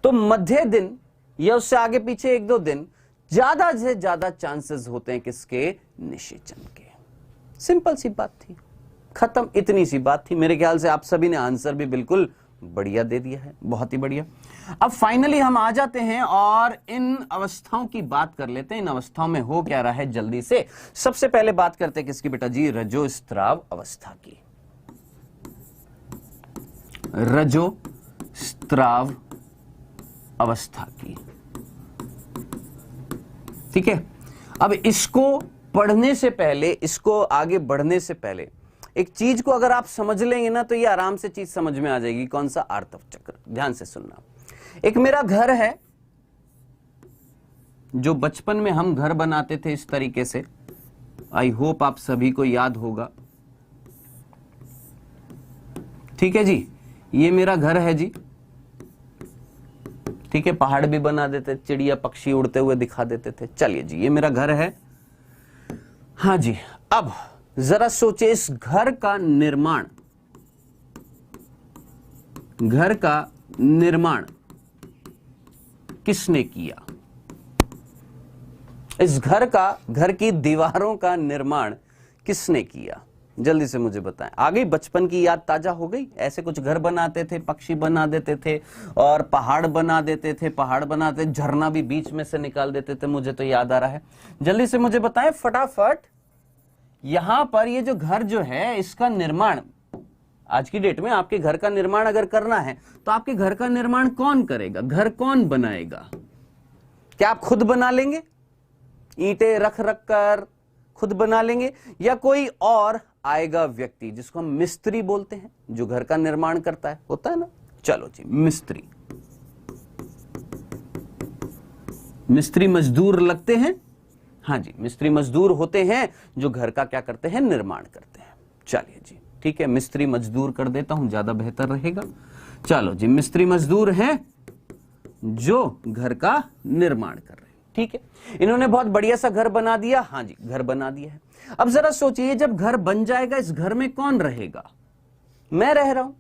तो मध्य दिन या उससे आगे पीछे 1-2 दिन ज्यादा से ज्यादा चांसेस होते हैं किसके? निषेचन के। सिंपल सी बात थी, खत्म। इतनी सी बात थी। मेरे ख्याल से आप सभी ने आंसर भी बिल्कुल बढ़िया दे दिया है, बहुत ही बढ़िया। अब फाइनली हम आ जाते हैं और इन अवस्थाओं की बात कर लेते हैं। इन अवस्थाओं में हो क्या रहा है जल्दी से। सबसे पहले बात करते हैं किसकी बेटा जी? रजोस्त्राव अवस्था की। रजोस्त्राव अवस्था की, ठीक है। अब इसको पढ़ने से पहले, इसको आगे बढ़ने से पहले एक चीज को अगर आप समझ लेंगे ना तो ये आराम से चीज समझ में आ जाएगी। कौन सा? आर्तव चक्र। ध्यान से सुनना। एक मेरा घर है, जो बचपन में हम घर बनाते थे इस तरीके से, आई होप आप सभी को याद होगा। ठीक है जी, ये मेरा घर है जी। ठीक है, पहाड़ भी बना देते, चिड़िया पक्षी उड़ते हुए दिखा देते थे। चलिए जी, ये मेरा घर है। हाँ जी, अब जरा सोचे इस घर का निर्माण, घर का निर्माण किसने किया? इस घर की दीवारों का निर्माण किसने किया? जल्दी से मुझे बताएं। आ गई बचपन की याद ताजा हो गई? ऐसे कुछ घर बनाते थे, पक्षी बना देते थे और पहाड़ बना देते थे, पहाड़ बनाते, झरना भी बीच में से निकाल देते थे। मुझे तो याद आ रहा है। जल्दी से मुझे बताएं फटाफट, यहां पर ये जो घर जो है इसका निर्माण, आज की डेट में आपके घर का निर्माण अगर करना है तो आपके घर का निर्माण कौन करेगा? घर कौन बनाएगा? क्या आप खुद बना लेंगे? ईंटें रख रख कर खुद बना लेंगे, या कोई और आएगा व्यक्ति जिसको हम मिस्त्री बोलते हैं, जो घर का निर्माण करता है, होता है ना? चलो जी, मिस्त्री। मिस्त्री मजदूर लगते हैं। हाँ जी, मिस्त्री मजदूर होते हैं जो घर का क्या करते हैं? निर्माण करते हैं। चलिए जी, ठीक है, मिस्त्री मजदूर कर देता हूं, ज्यादा बेहतर रहेगा। चलो जी, मिस्त्री मजदूर हैं जो घर का निर्माण कर रहे हैं। ठीक है, इन्होंने बहुत बढ़िया सा घर बना दिया। हाँ जी, घर बना दिया है। अब जरा सोचिए, जब घर बन जाएगा इस घर में कौन रहेगा? मैं रह रहा हूं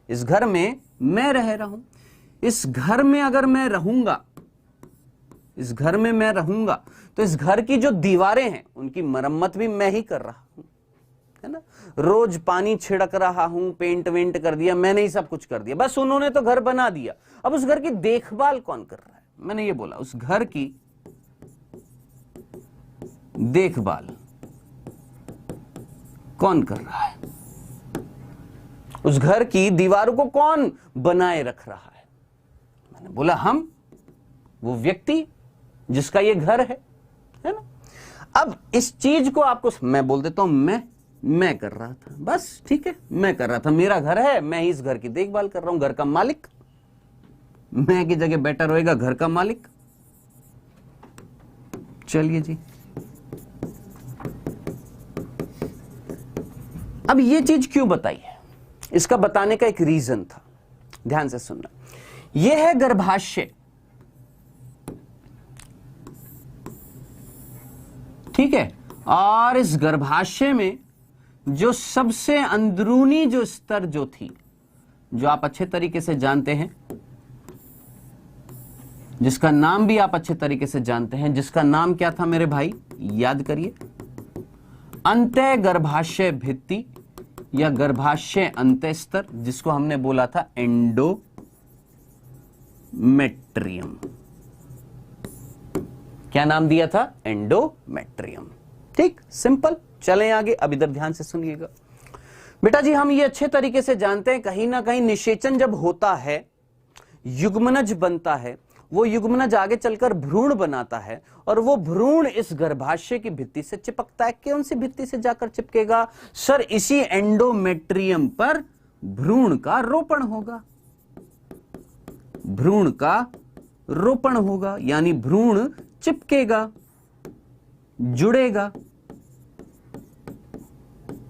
इस घर में, मैं रह रहा हूं इस घर में। अगर मैं रहूंगा, इस घर में मैं रहूंगा, तो इस घर की जो दीवारें हैं उनकी मरम्मत भी मैं ही कर रहा हूं, है ना? रोज पानी छिड़क रहा हूं, पेंट वेंट कर दिया, मैंने ही सब कुछ कर दिया। बस उन्होंने तो घर बना दिया। अब उस घर की देखभाल कौन कर रहा है? मैंने ये बोला, उस घर की देखभाल कौन कर रहा है? उस घर की दीवारों को कौन बनाए रख रहा है? मैंने बोला हम, वो व्यक्ति जिसका ये घर है ना? अब इस चीज को आपको मैं बोल देता हूं, मैं कर रहा था, बस। ठीक है, मैं कर रहा था, मेरा घर है, मैं ही इस घर की देखभाल कर रहा हूं। घर का मालिक मैं की जगह बेटर होएगा घर का मालिक। चलिए जी, अब ये चीज क्यों बताई है? इसका बताने का एक रीजन था। ध्यान से सुनना। यह है गर्भाशय। ठीक है, और इस गर्भाशय में जो सबसे अंदरूनी जो स्तर जो थी, जो आप अच्छे तरीके से जानते हैं, जिसका नाम भी आप अच्छे तरीके से जानते हैं, जिसका नाम क्या था मेरे भाई? याद करिए, अंतः गर्भाशय भित्ति या गर्भाशय अंतः स्तर, जिसको हमने बोला था एंडोमेट्रियम। क्या नाम दिया था? एंडोमेट्रियम। ठीक, सिंपल। चलें आगे। अब इधर ध्यान से सुनिएगा बेटा जी, हम ये अच्छे तरीके से जानते हैं, कहीं ना कहीं निषेचन जब होता है, युग्मनज बनता है, वो युग्मनज आगे चलकर भ्रूण बनाता है, और वो भ्रूण इस गर्भाशय की भित्ति से चिपकता है। कौन सी भित्ति से जाकर चिपकेगा? सर, इसी एंडोमेट्रियम पर भ्रूण का रोपण होगा। भ्रूण का रोपण होगा, यानी भ्रूण चिपकेगा, जुड़ेगा।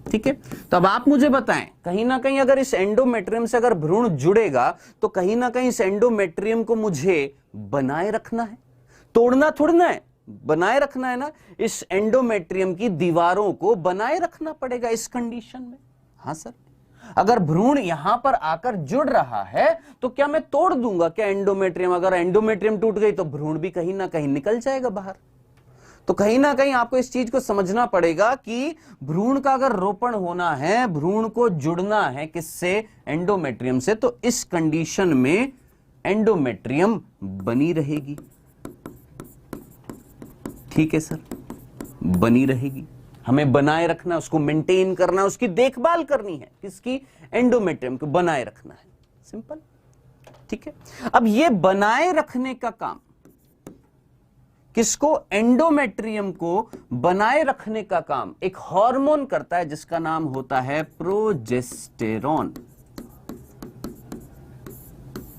ठीक है, तो अब आप मुझे बताएं, कहीं ना कहीं अगर इस एंडोमेट्रियम से अगर भ्रूण जुड़ेगा तो कहीं ना कहीं इस एंडोमेट्रियम को मुझे बनाए रखना है, तोड़ना थोड़ना है, बनाए रखना है ना। इस एंडोमेट्रियम की दीवारों को बनाए रखना पड़ेगा इस कंडीशन में। हाँ सर, अगर भ्रूण यहां पर आकर जुड़ रहा है तो क्या मैं तोड़ दूंगा क्या एंडोमेट्रियम? अगर एंडोमेट्रियम टूट गई तो भ्रूण भी कहीं ना कहीं निकल जाएगा बाहर। तो कहीं ना कहीं आपको इस चीज को समझना पड़ेगा कि भ्रूण का अगर रोपण होना है, भ्रूण को जुड़ना है किससे? एंडोमेट्रियम से, तो इस कंडीशन में एंडोमेट्रियम बनी रहेगी। ठीक है सर, बनी रहेगी। हमें बनाए रखना, उसको मेंटेन करना, उसकी देखभाल करनी है। किसकी? एंडोमेट्रियम को बनाए रखना है। सिंपल। ठीक है, अब ये बनाए रखने का काम किसको? एंडोमेट्रियम को बनाए रखने का काम एक हार्मोन करता है जिसका नाम होता है प्रोजेस्टेरॉन।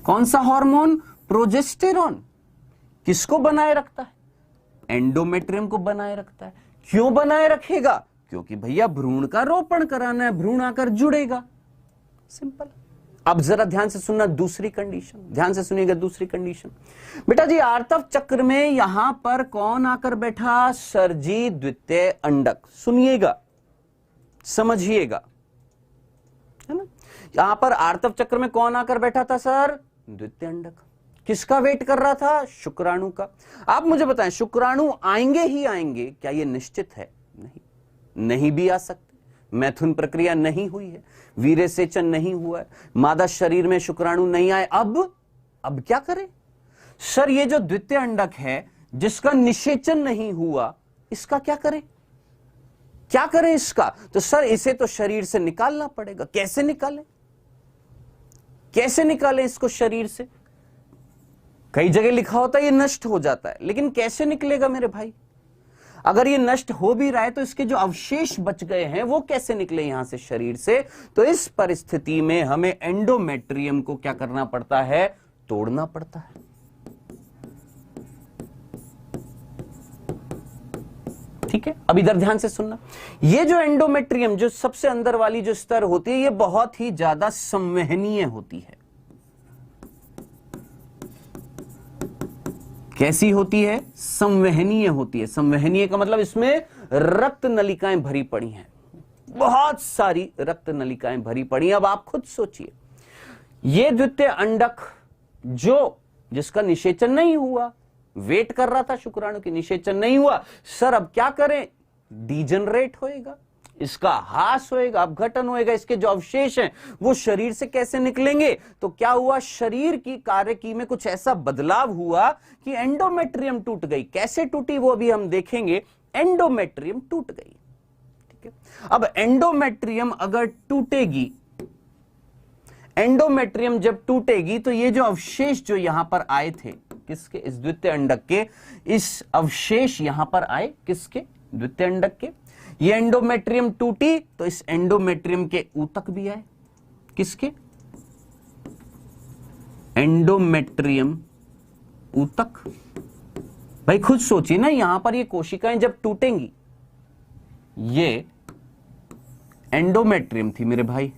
कौन सा हार्मोन? प्रोजेस्टेरॉन। किसको बनाए रखता है? एंडोमेट्रियम को बनाए रखता है। क्यों बनाए रखेगा? क्योंकि भैया भ्रूण का रोपण कराना है, भ्रूण आकर जुड़ेगा। सिंपल। अब जरा ध्यान से सुनना दूसरी कंडीशन, ध्यान से सुनिएगा दूसरी कंडीशन। बेटा जी आर्तव चक्र में यहां पर कौन आकर बैठा? सर जी द्वितीय अंडक। सुनिएगा, समझिएगा, है ना। यहां पर आर्तव चक्र में कौन आकर बैठा था सर? द्वितीय अंडक। किसका वेट कर रहा था? शुक्राणु का। आप मुझे बताएं, शुक्राणु आएंगे ही आएंगे, क्या यह निश्चित है? नहीं, नहीं भी आ सकते। मैथुन प्रक्रिया नहीं हुई है, वीर्य सेचन नहीं हुआ है, मादा शरीर में शुक्राणु नहीं आए। अब क्या करें सर? ये जो द्वितीय अंडक है जिसका निषेचन नहीं हुआ, इसका क्या करें? क्या करें इसका? तो सर इसे तो शरीर से निकालना पड़ेगा। कैसे निकालें? कैसे निकालें इसको शरीर से? कई जगह लिखा होता है ये नष्ट हो जाता है, लेकिन कैसे निकलेगा मेरे भाई? अगर ये नष्ट हो भी रहा है तो इसके जो अवशेष बच गए हैं वो कैसे निकले यहां से शरीर से? तो इस परिस्थिति में हमें एंडोमेट्रियम को क्या करना पड़ता है? तोड़ना पड़ता है। ठीक है, अब इधर ध्यान से सुनना। ये जो एंडोमेट्रियम, जो सबसे अंदर वाली जो स्तर होती है, ये बहुत ही ज्यादा संवहनीय होती है। कैसी होती है? संवहनीय होती है। संवहनीय का मतलब इसमें रक्त नलिकाएं भरी पड़ी हैं, बहुत सारी रक्त नलिकाएं भरी पड़ी हैं। अब आप खुद सोचिए, ये द्वितीय अंडक जिसका निषेचन नहीं हुआ, वेट कर रहा था शुक्राणु की, निषेचन नहीं हुआ, सर अब क्या करें? डीजनरेट होएगा, इसका ह्रास होएगा, अपघटन होएगा। इसके जो अवशेष हैं वो शरीर से कैसे निकलेंगे? तो क्या हुआ? शरीर की कार्यकी में कुछ ऐसा बदलाव हुआ कि एंडोमेट्रियम टूट गई। कैसे टूटी वो अभी हम देखेंगे। एंडोमेट्रियम टूट गई। ठीक है, अब एंडोमेट्रियम अगर टूटेगी, एंडोमेट्रियम जब टूटेगी तो ये जो अवशेष जो यहां पर आए थे, किसके? इस द्वितीय अंडक के। इस अवशेष यहां पर आए किसके? द्वितीय अंडक के। ये एंडोमेट्रियम टूटी तो इस एंडोमेट्रियम के ऊतक भी आए। किसके? एंडोमेट्रियम ऊतक। भाई खुद सोचिए ना, यहां पर ये कोशिकाएं जब टूटेंगी, ये एंडोमेट्रियम थी मेरे भाई,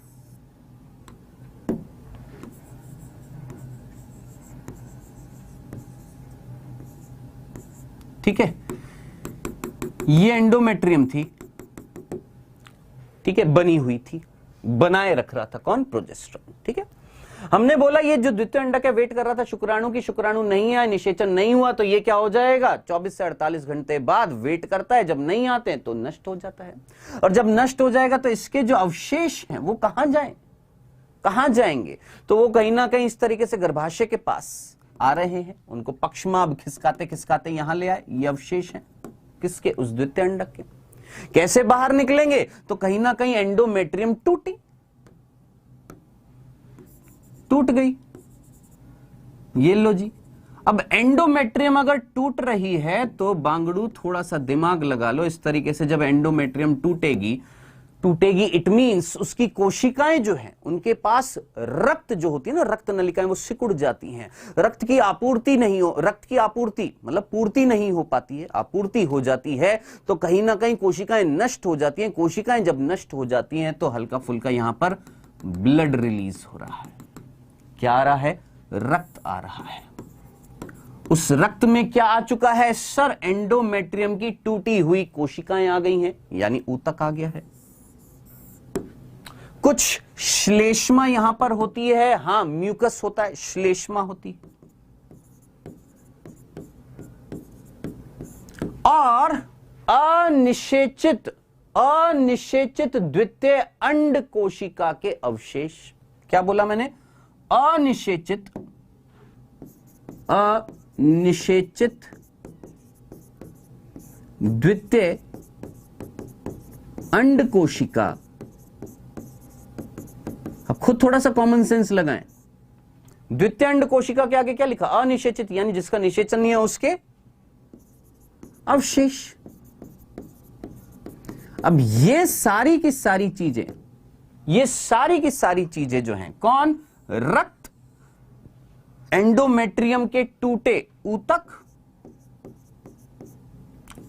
ठीक है, ये एंडोमेट्रियम थी, ठीक है, बनी हुई थी, बनाए रख रहा था कौन? प्रोजेस्टेरॉन। ठीक है, हमने बोला ये जो द्वितीय अंडक है वेट कर रहा था शुक्राणु की, शुक्राणु नहीं आया, निषेचन नहीं हुआ, तो ये क्या हो जाएगा? 24 से 48 घंटे बाद वेट करता है, जब नहीं आते हैं तो नष्ट हो जाता है। और जब नष्ट हो जाएगा तो इसके जो अवशेष हैं वो कहां जाएं? कहां जाएंगे? तो वो कहीं ना कहीं इस तरीके से गर्भाशय के पास आ रहे हैं, उनको पक्षमाभ खिसकाते खिसकाते यहां ले आए। ये अवशेष हैं किसके? उस द्वितीय अंडक के। कैसे बाहर निकलेंगे? तो कहीं ना कहीं एंडोमेट्रियम टूट गई। ये लो जी। अब एंडोमेट्रियम अगर टूट रही है तो बांगड़ू थोड़ा सा दिमाग लगा लो। इस तरीके से जब एंडोमेट्रियम टूटेगी इट मींस उसकी कोशिकाएं जो हैं उनके पास रक्त जो होती है ना, रक्त नलिकाएं, वो सिकुड़ जाती हैं। रक्त की आपूर्ति मतलब पूर्ति नहीं हो पाती है, आपूर्ति हो जाती है तो कहीं ना कहीं कोशिकाएं नष्ट हो जाती हैं। कोशिकाएं जब नष्ट हो जाती हैं तो हल्का फुल्का यहां पर ब्लड रिलीज हो रहा है। क्या आ रहा है? रक्त आ रहा है। उस रक्त में क्या आ चुका है सर? एंडोमेट्रियम की टूटी हुई कोशिकाएं आ गई हैं, यानी ऊतक आ गया है। कुछ श्लेष्मा यहां पर होती है, हां म्यूकस होता है, श्लेष्मा होती है। और अनिषेचित द्वितीय अंड कोशिका के अवशेष। क्या बोला मैंने? अनिषेचित द्वितीय अंड कोशिका। अब खुद थोड़ा सा कॉमन सेंस लगाएं। द्वितीय अंड कोशिका के आगे क्या लिखा? अनिषेचित, यानी जिसका निषेचन नहीं है उसके अवशेष। अब ये सारी की सारी चीजें, ये सारी की सारी चीजें जो हैं, कौन? रक्त, एंडोमेट्रियम के टूटे ऊतक,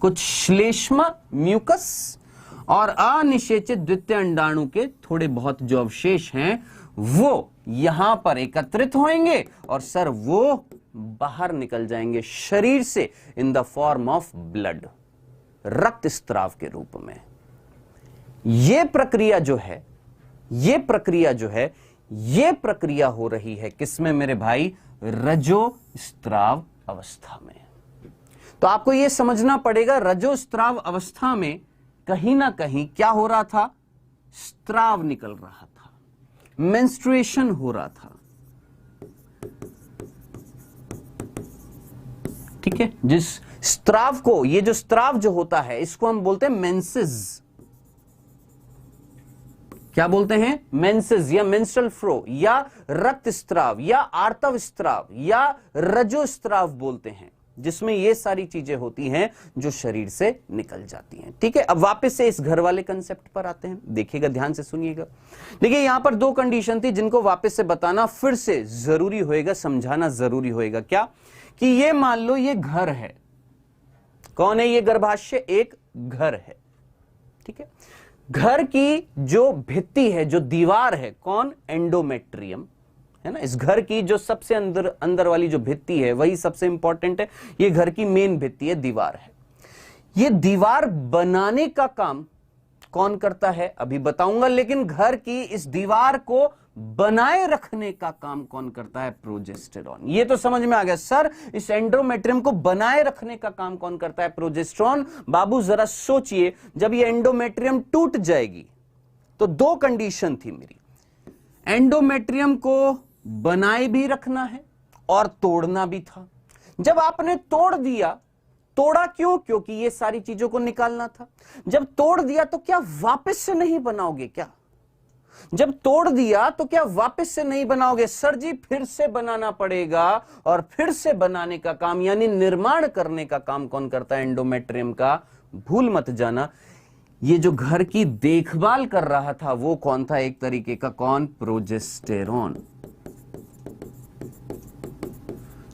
कुछ श्लेष्म म्यूकस और अनिषेचित द्वितीय अंडाणु के थोड़े बहुत जो अवशेष हैं वो यहां पर एकत्रित होंगे और सर वो बाहर निकल जाएंगे शरीर से in the form of blood, रक्त स्त्राव के रूप में। ये प्रक्रिया जो है, ये प्रक्रिया हो रही है किसमें मेरे भाई? रजोस्त्राव अवस्था में। तो आपको यह समझना पड़ेगा रजोस्त्राव अवस्था में कहीं ना कहीं क्या हो रहा था? स्त्राव निकल रहा था, मेंस्ट्रुएशन हो रहा था। ठीक है, जिस स्त्राव को, ये जो स्त्राव जो होता है इसको हम बोलते हैं मेंसेस। क्या बोलते हैं? मेंसेस या मेंस्ट्रुअल फ्लो या रक्त स्त्राव या आर्तव स्त्राव या रजोस्त्राव बोलते हैं, जिसमें ये सारी चीजें होती हैं जो शरीर से निकल जाती हैं। ठीक है, अब वापस से इस घर वाले कंसेप्ट पर आते हैं, देखिएगा, ध्यान से सुनिएगा। देखिए यहां पर दो कंडीशन थी जिनको वापस से बताना फिर से जरूरी होएगा, समझाना जरूरी होएगा। क्या? कि ये मान लो ये घर है। कौन है ये गर्भाशय? एक घर है। ठीक है, घर की जो भित्ति है, जो दीवार है, कौन? एंडोमेट्रियम है ना। इस घर की जो सबसे अंदर वाली जो भित्ति है वही सबसे इंपॉर्टेंट है। ये घर की मेन भित्ति है, दीवार है। ये दीवार बनाने का काम कौन करता है अभी बताऊंगा, लेकिन घर की इस दीवार को बनाए रखने का काम कौन करता है? प्रोजेस्टेरॉन। ये तो समझ में आ गया सर, इस एंडोमेट्रियम को बनाए रखने का काम कौन करता है? प्रोजेस्टेरॉन। बाबू जरा सोचिए, जब ये एंडोमेट्रियम टूट जाएगी तो दो कंडीशन थी मेरी, एंडोमेट्रियम को बनाए भी रखना है और तोड़ना भी था। जब आपने तोड़ दिया, तोड़ा क्यों? क्योंकि ये सारी चीजों को निकालना था। जब तोड़ दिया तो क्या वापस से नहीं बनाओगे क्या? जब तोड़ दिया तो क्या वापस से नहीं बनाओगे? सर जी फिर से बनाना पड़ेगा, और फिर से बनाने का काम यानी निर्माण करने का काम कौन करता है? एंडोमेट्रियम का। भूल मत जाना, ये जो घर की देखभाल कर रहा था वो कौन था? एक तरीके का कौन? प्रोजेस्टेरॉन।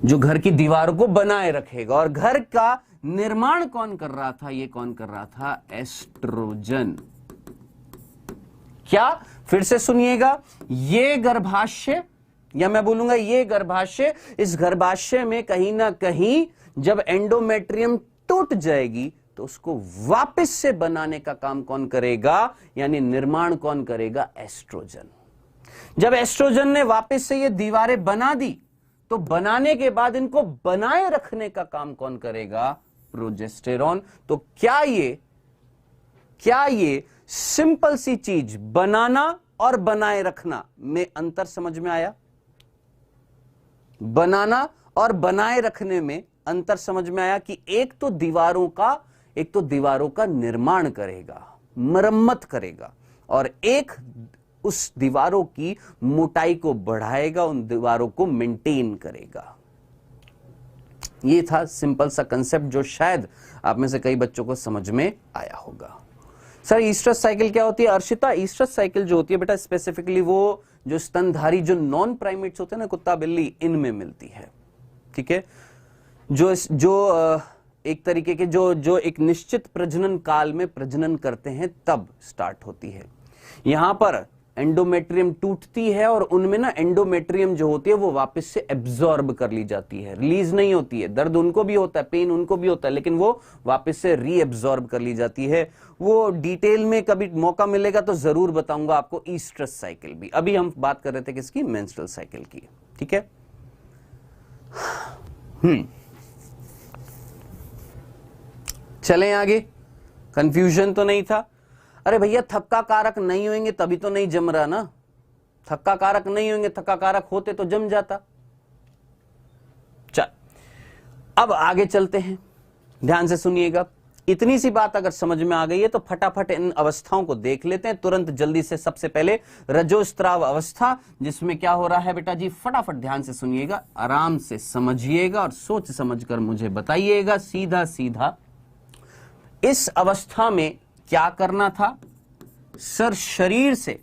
जो घर की दीवारों को बनाए रखेगा। और घर का निर्माण कौन कर रहा था? ये कौन कर रहा था? एस्ट्रोजन। क्या? फिर से सुनिएगा, ये गर्भाशय, या मैं बोलूंगा ये गर्भाशय, इस गर्भाशय में कहीं ना कहीं जब एंडोमेट्रियम टूट जाएगी तो उसको वापस से बनाने का काम कौन करेगा? यानी निर्माण कौन करेगा? एस्ट्रोजन। जब एस्ट्रोजन ने वापस से ये दीवारें बना दी तो बनाने के बाद इनको बनाए रखने का काम कौन करेगा? प्रोजेस्टेरॉन। तो क्या ये सिंपल सी चीज बनाना और बनाए रखना में अंतर समझ में आया? बनाना और बनाए रखने में अंतर समझ में आया कि एक तो दीवारों का निर्माण करेगा, मरम्मत करेगा, और एक उस दीवारों की मोटाई को बढ़ाएगा, उन दीवारों को मेंटेन करेगा। ये था सिंपल सा कंसेप्ट जो शायद आप में से कई बच्चों को समझ में आया होगा। सर ईस्ट्रस साइकिल क्या होती है? अर्शिता, ईस्ट्रस साइकिल जो होती है बेटा स्पेसिफिकली वो जो स्तनधारी जो नॉन प्राइमेट्स होते हैं ना, कुत्ता बिल्ली, इनमें मिलती है। ठीक है, जो एक तरीके के जो एक निश्चित प्रजनन काल में प्रजनन करते हैं तब स्टार्ट होती है। यहां पर एंडोमेट्रियम टूटती है और उनमें ना एंडोमेट्रियम जो होती है वो वापस से एब्जॉर्ब कर ली जाती है, रिलीज नहीं होती है। दर्द उनको भी होता है, पेन उनको भी होता है, लेकिन वो वापस से रीएब्जॉर्ब कर ली जाती है। वो डिटेल में कभी मौका मिलेगा तो जरूर बताऊंगा आपको ईस्ट्रस साइकिल भी। अभी हम बात कर रहे थे किसकी? मेंस्ट्रुअल साइकिल की। ठीक है, चलें आगे। कंफ्यूजन तो नहीं था? अरे भैया थक्का कारक नहीं होंगे तभी तो नहीं जम रहा ना। थक्का कारक नहीं होंगे, थक्का कारक होते तो जम जाता। चल अब आगे चलते हैं, ध्यान से सुनिएगा। इतनी सी बात अगर समझ में आ गई है तो फटाफट इन अवस्थाओं को देख लेते हैं तुरंत जल्दी से। सबसे पहले रजोस्त्राव अवस्था, जिसमें क्या हो रहा है बेटा जी? फटाफट ध्यान से सुनिएगा, आराम से समझिएगा और सोच समझकर मुझे बताइएगा सीधा सीधा। इस अवस्था में क्या करना था सर? शरीर से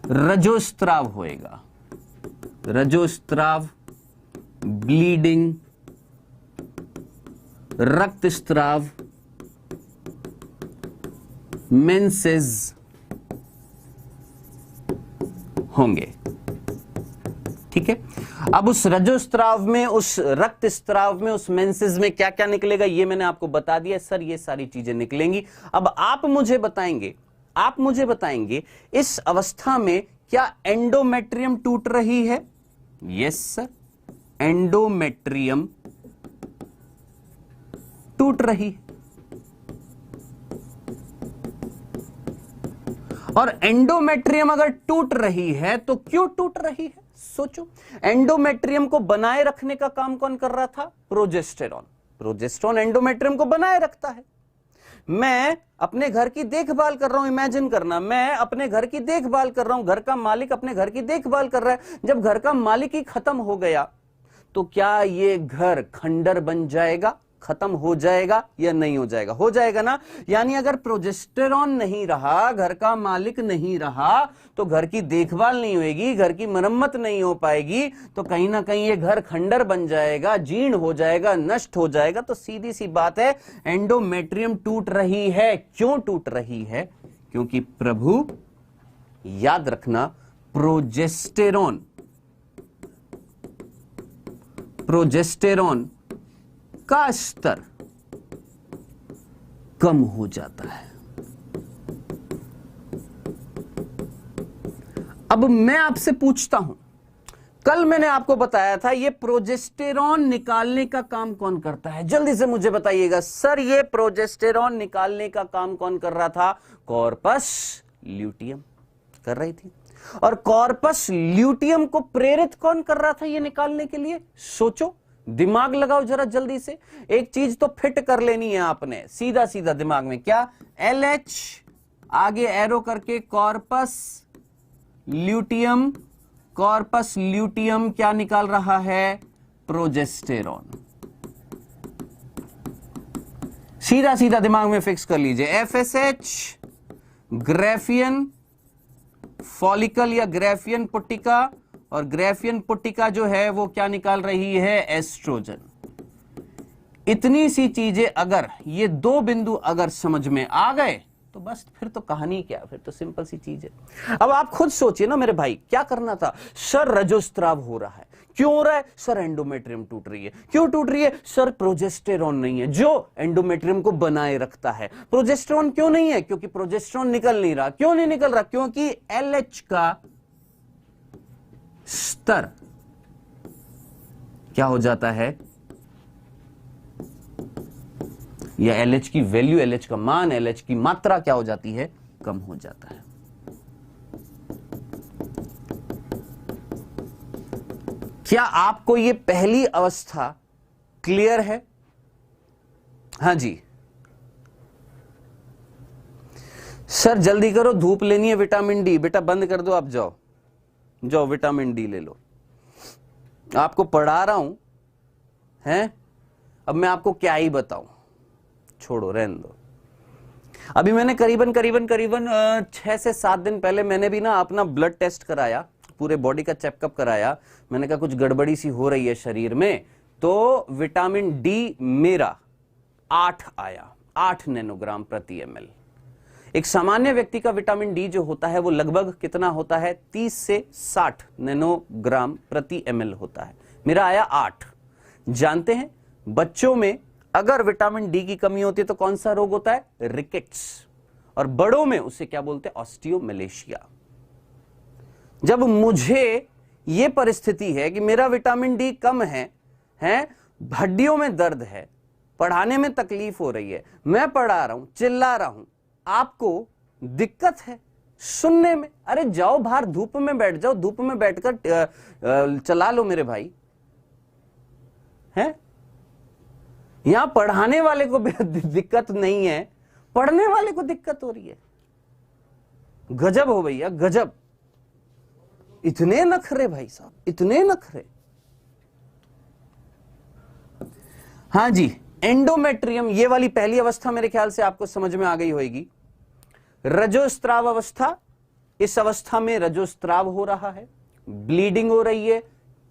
रजोस्त्राव होएगा, रजोस्त्राव, ब्लीडिंग, रक्तस्त्राव, मेंसेस होंगे। ठीक है, अब उस रजोस्त्राव में, उस रक्तस्त्राव में, उस मेंसेस में क्या क्या निकलेगा ये मैंने आपको बता दिया सर, ये सारी चीजें निकलेंगी। अब आप मुझे बताएंगे इस अवस्था में क्या एंडोमेट्रियम टूट रही है? यस सर, एंडोमेट्रियम टूट रही है। और एंडोमेट्रियम अगर टूट रही है तो क्यों टूट रही है? सोचो, एंडोमेट्रियम को बनाए रखने का काम कौन कर रहा था? प्रोजेस्टेरॉन। प्रोजेस्टेरॉन एंडोमेट्रियम को बनाए रखता है। मैं अपने घर की देखभाल कर रहा हूं, इमेजिन करना, मैं अपने घर की देखभाल कर रहा हूं, घर का मालिक अपने घर की देखभाल कर रहा है। जब घर का मालिक ही खत्म हो गया तो क्या ये घर खंडर बन जाएगा, खत्म हो जाएगा या नहीं हो जाएगा? हो जाएगा ना। यानी अगर प्रोजेस्टेरॉन नहीं रहा, घर का मालिक नहीं रहा, तो घर की देखभाल नहीं होगी, घर की मरम्मत नहीं हो पाएगी, तो कहीं ना कहीं ये घर खंडर बन जाएगा, जीर्ण हो जाएगा, नष्ट हो जाएगा। तो सीधी सी बात है, एंडोमेट्रियम टूट रही है। क्यों टूट रही है? क्योंकि प्रभु, याद रखना, प्रोजेस्टेरॉन का स्तर कम हो जाता है। अब मैं आपसे पूछता हूं, कल मैंने आपको बताया था ये प्रोजेस्टेरॉन निकालने का काम कौन करता है? जल्दी से मुझे बताइएगा सर, ये प्रोजेस्टेरॉन निकालने का काम कौन कर रहा था? कॉर्पस ल्यूटियम कर रही थी। और कॉर्पस ल्यूटियम को प्रेरित कौन कर रहा था ये निकालने के लिए? सोचो, दिमाग लगाओ जरा जल्दी से। एक चीज तो फिट कर लेनी है आपने सीधा सीधा दिमाग में। क्या? LH आगे एरो करके कॉर्पस ल्यूटियम। कॉर्पस ल्यूटियम क्या निकाल रहा है? प्रोजेस्टेरॉन। सीधा सीधा दिमाग में फिक्स कर लीजिए। FSH ग्रेफियन फॉलिकल या ग्रेफियन पुट्टिका, और ग्रेफियन पुट्टिका जो है वो क्या निकाल रही है? एस्ट्रोजन। इतनी सी चीजें अगर, ये दो बिंदु अगर समझ में आ गए तो बस फिर तो कहानी क्या, फिर तो सिंपल सी चीज है। अब आप खुद सोचिए ना मेरे भाई, क्या करना था? सर रजोस्त्राव हो रहा है। क्यों हो रहा है? सर एंडोमेट्रियम टूट रही है। क्यों टूट रही है? सर प्रोजेस्टेरॉन नहीं है जो एंडोमेट्रियम को बनाए रखता है। प्रोजेस्टेरॉन क्यों नहीं है? क्योंकि प्रोजेस्टेरॉन निकल नहीं रहा। क्यों नहीं निकल रहा? क्योंकि LH का स्तर क्या हो जाता है, या LH की वैल्यू, LH का मान, LH की मात्रा क्या हो जाती है? कम हो जाता है। क्या आपको ये पहली अवस्था क्लियर है? हां जी सर, जल्दी करो, धूप लेनी है, विटामिन डी। बेटा बंद कर दो, आप जाओ जाओ विटामिन डी ले लो। आपको पढ़ा रहा हूं हैं, अब मैं आपको क्या ही बताऊं, छोड़ो, रहने दो। अभी मैंने करीबन 6 से 7 दिन पहले मैंने भी ना अपना ब्लड टेस्ट कराया, पूरे बॉडी का चेकअप कराया। मैंने कहा कुछ गड़बड़ी सी हो रही है शरीर में, तो विटामिन डी मेरा 8 आया, 8 नैनोग्राम प्रति ml। एक सामान्य व्यक्ति का विटामिन डी जो होता है वो लगभग कितना होता है? 30 से 60 नैनोग्राम प्रति ml होता है। मेरा आया 8। जानते हैं बच्चों में अगर विटामिन डी की कमी होती है तो कौन सा रोग होता है? रिकेट्स। और बड़ों में उसे क्या बोलते हैं? ऑस्टियोमलेशिया। जब मुझे यह परिस्थिति है कि मेरा विटामिन डी कम है, हड्डियों में दर्द है, पढ़ाने में तकलीफ हो रही है, मैं पढ़ा रहा हूं, चिल्ला रहा हूं, आपको दिक्कत है सुनने में, अरे जाओ बाहर धूप में बैठ जाओ, धूप में बैठकर चला लो मेरे भाई। हैं? यहां पढ़ाने वाले को दिक्कत नहीं है, पढ़ने वाले को दिक्कत हो रही है। गजब हो भैया, गजब। इतने नखरे भाई साहब, इतने नखरे। हाँ जी, एंडोमेट्रियम, ये वाली पहली अवस्था मेरे ख्याल से आपको समझ में आ गई होगी। रजोस्त्राव अवस्था, इस अवस्था में रजोस्त्राव हो रहा है, ब्लीडिंग हो रही है।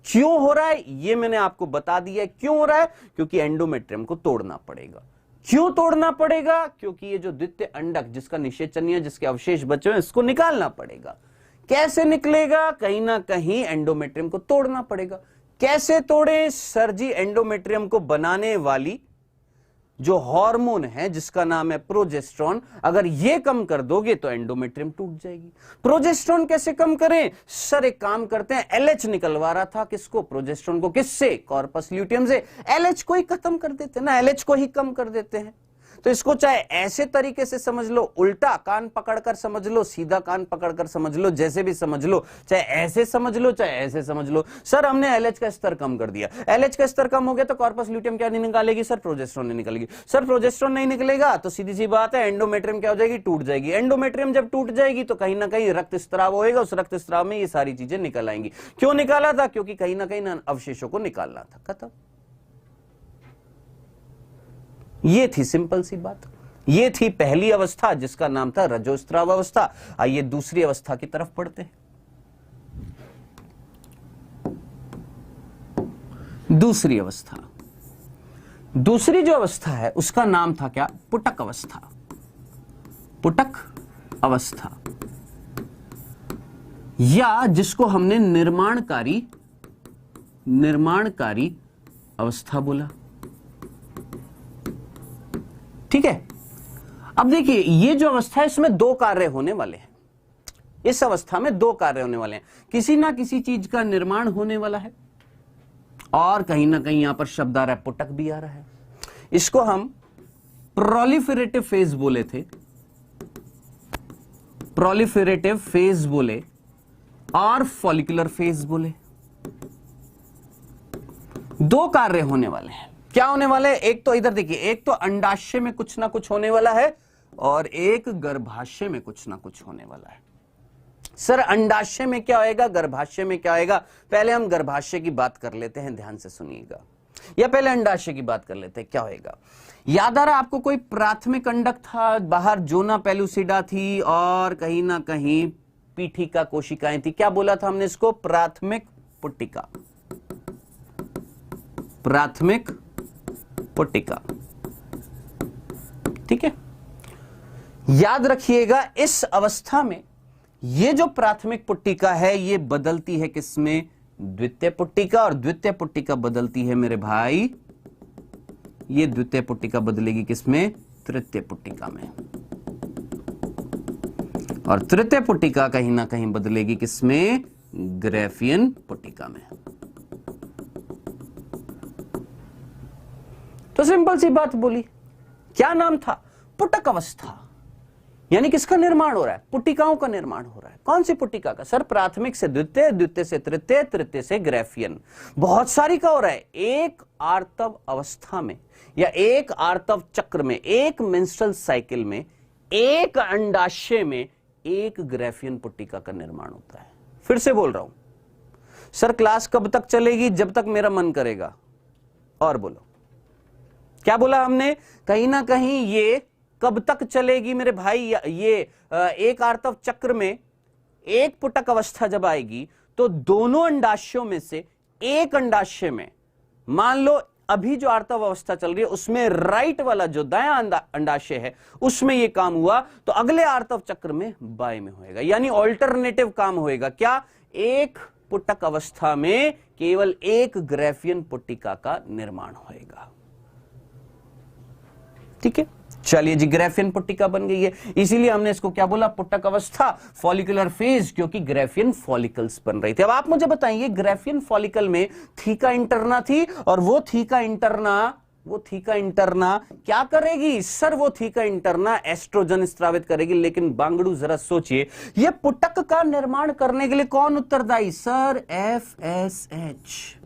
क्यों हो रहा है ये मैंने आपको बता दिया। क्यों हो रहा है? क्योंकि एंडोमेट्रियम को तोड़ना पड़ेगा। क्यों तोड़ना पड़ेगा? क्योंकि ये जो द्वितीय अंडक जिसका निषेचन है, जिसके अवशेष बचे हैं, इसको निकालना पड़ेगा। कैसे निकलेगा? कहीं ना कहीं एंडोमेट्रियम को तोड़ना पड़ेगा। कैसे तोड़े सर जी? एंडोमेट्रियम को बनाने वाली जो हार्मोन है जिसका नाम है प्रोजेस्टेरॉन, अगर ये कम कर दोगे तो एंडोमेट्रियम टूट जाएगी। प्रोजेस्टेरॉन कैसे कम करें सर? एक काम करते हैं, एलएच निकलवा रहा था किसको? प्रोजेस्टेरॉन को। किससे? कॉर्पस ल्यूटियम से। एलएच को ही खत्म कर देते हैं ना, एलएच को ही कम कर देते हैं। तो इसको चाहे ऐसे तरीके से समझ लो, उल्टा कान पकड़कर समझ लो, सीधा कान पकड़कर समझ लो, जैसे भी समझ लो, चाहे ऐसे समझ लो चाहे ऐसे समझ लो। सर हमने एलएच का स्तर कम कर दिया, एलएच का स्तर कम हो गया तो कॉर्पस ल्यूटियम क्या नहीं निकालेगी सर? प्रोजेस्टेरॉन नहीं निकलेगी। सर प्रोजेस्टेरॉन नहीं निकलेगा तो सीधी सी बात है एंडोमेट्रियम क्या हो जाएगी? टूट जाएगी। एंडोमेट्रियम जब टूट जाएगी तो कहीं ना कहीं रक्त स्त्राव होएगा, उस रक्त स्त्राव में ये सारी चीजें निकल आएंगी। क्यों निकाला था? क्योंकि कहीं ना कहीं अवशेषों को निकालना था, खत्म। ये थी सिंपल सी बात। ये थी पहली अवस्था जिसका नाम था रजोस्त्राव अवस्था। आइए दूसरी अवस्था की तरफ पढ़ते हैं। दूसरी अवस्था, दूसरी जो अवस्था है उसका नाम था क्या? पुटक अवस्था। पुटक अवस्था, या जिसको हमने निर्माणकारी अवस्था बोला। ठीक है। अब देखिए ये जो अवस्था है इसमें दो कार्य होने वाले हैं। इस अवस्था में दो कार्य होने वाले हैं। किसी ना किसी चीज का निर्माण होने वाला है और कहीं ना कहीं यहां पर शब्द आ रहा है पुटक भी आ रहा है। इसको हम प्रोलिफेरेटिव फेज बोले थे, प्रोलिफेरेटिव फेज बोले और फॉलिकुलर फेज बोले। दो कार्य होने वाले हैं। क्या होने वाले हैं? एक तो इधर देखिए, एक तो अंडाशय में कुछ ना कुछ होने वाला है और एक गर्भाशय में कुछ ना कुछ होने वाला है। सर अंडाशय में क्या होएगा, गर्भाशय में क्या होएगा? पहले हम गर्भाशय की बात कर लेते हैं, ध्यान से सुनिएगा, या पहले अंडाशय की बात कर लेते हैं। क्या होएगा? याद आ रहा आपको कोई प्राथमिक अंडक था, बाहर जोना पेलुसिडा थी और कहीं ना कहीं पीठिका कोशिकाएं थी। क्या बोला था हमने इसको? प्राथमिक पुट्टिका। प्राथमिक पुट्टिका, ठीक है। याद रखिएगा इस अवस्था में ये जो प्राथमिक पुट्टिका है ये बदलती है किसमें? द्वितीय पुट्टिका। और द्वितीय पुट्टिका बदलती है मेरे भाई, ये द्वितीय पुट्टिका बदलेगी किसमें? तृतीय पुट्टिका में। और तृतीय पुट्टिका कहीं ना कहीं बदलेगी किसमें? ग्राफियन पुट्टिका में। तो सिंपल सी बात बोली, क्या नाम था? पुटक अवस्था। यानी किसका निर्माण हो रहा है? पुट्टिकाओं का निर्माण हो रहा है। कौन सी पुट्टिका का सर? प्राथमिक से द्वितीय, द्वितीय से तृतीय, तृतीय से ग्राफियन। बहुत सारी का हो रहा है। एक आर्तव अवस्था में या एक आर्तव चक्र में, एक मेंस्ट्रुअल साइकिल में, एक अंडाशय में एक ग्राफियन पुट्टिका का निर्माण होता है। फिर से बोल रहा हूं सर, क्लास कब तक चलेगी? जब तक मेरा मन करेगा। और बोलो क्या बोला हमने? कहीं ना कहीं ये कब तक चलेगी मेरे भाई? ये एक आर्तव चक्र में एक पुटक अवस्था जब आएगी तो दोनों अंडाशयों में से एक अंडाशय में, मान लो अभी जो आर्तव अवस्था चल रही है उसमें राइट वाला जो दायां अंडाशय है उसमें ये काम हुआ तो अगले आर्तव चक्र में बाएं में होएगा। यानी ऑल्टरनेटिव काम होएगा। क्या? एक पुटक अवस्था में केवल एक ग्राफियन पुट्टिका का निर्माण होएगा। ठीक है, चलिए जी, ग्राफियन पुट्टिका बन गई है। इसीलिए हमने इसको क्या बोला? पुटक अवस्था, फॉलिकुलर फेज, क्योंकि ग्राफियन फॉलिकल्स बन रही थी। अब आप मुझे बताइए, ग्राफियन फॉलिकल में थीका इंटरना थी और वो थीका इंटरना क्या करेगी सर? वो थीका इंटरना एस्ट्रोजन स्रावित करेगी। लेकिन बांगड़ू जरा सोचिए, ये पुटक का निर्माण करने के लिए कौन उत्तरदायी सर? FSH।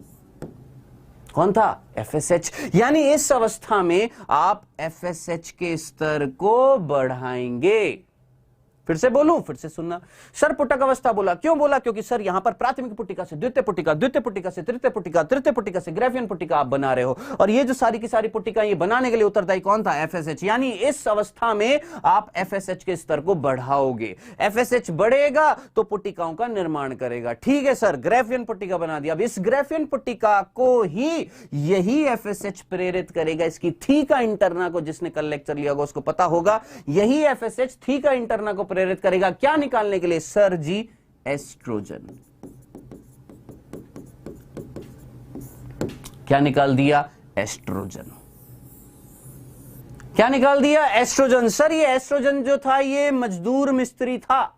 कौन था? FSH। यानी इस अवस्था में आप FSH के स्तर को बढ़ाएंगे। फिर से बोलूं, फिर से सुनना। सर पुटक अवस्था बोला, क्यों बोला? क्योंकि सर यहां पर प्राथमिक पुटिका से द्वितीय पुटिका, द्वितीय पुटिका से तृतीय पुटिका, तृतीय पुटिका से ग्राफियन पुटिका आप बना रहे हो, और ये जो सारी की सारी पुटिका ये बनाने के लिए उत्तरदायी कौन था? एफएसएच। यानी इस अवस्था में आप एफएसएच के स्तर को बढ़ाओगे, एफएसएच बढ़ेगा तो पुटिकाओं का निर्माण करेगा। ठीक है सर, ग्राफियन पुटिका बना दिया। अब इस ग्राफियन पुटिका को ही यही एफएसएच प्रेरित करेगा। इसकी थीका इंटरना को जिसने कल लेक्चर लिया होगा उसको पता होगा, यही एफएसएच थीका इंटरना को प्रेरित करेगा क्या निकालने के लिए? सर जी एस्ट्रोजन। क्या निकाल दिया? एस्ट्रोजन। क्या निकाल दिया? एस्ट्रोजन। सर ये एस्ट्रोजन जो था ये मजदूर मिस्त्री था।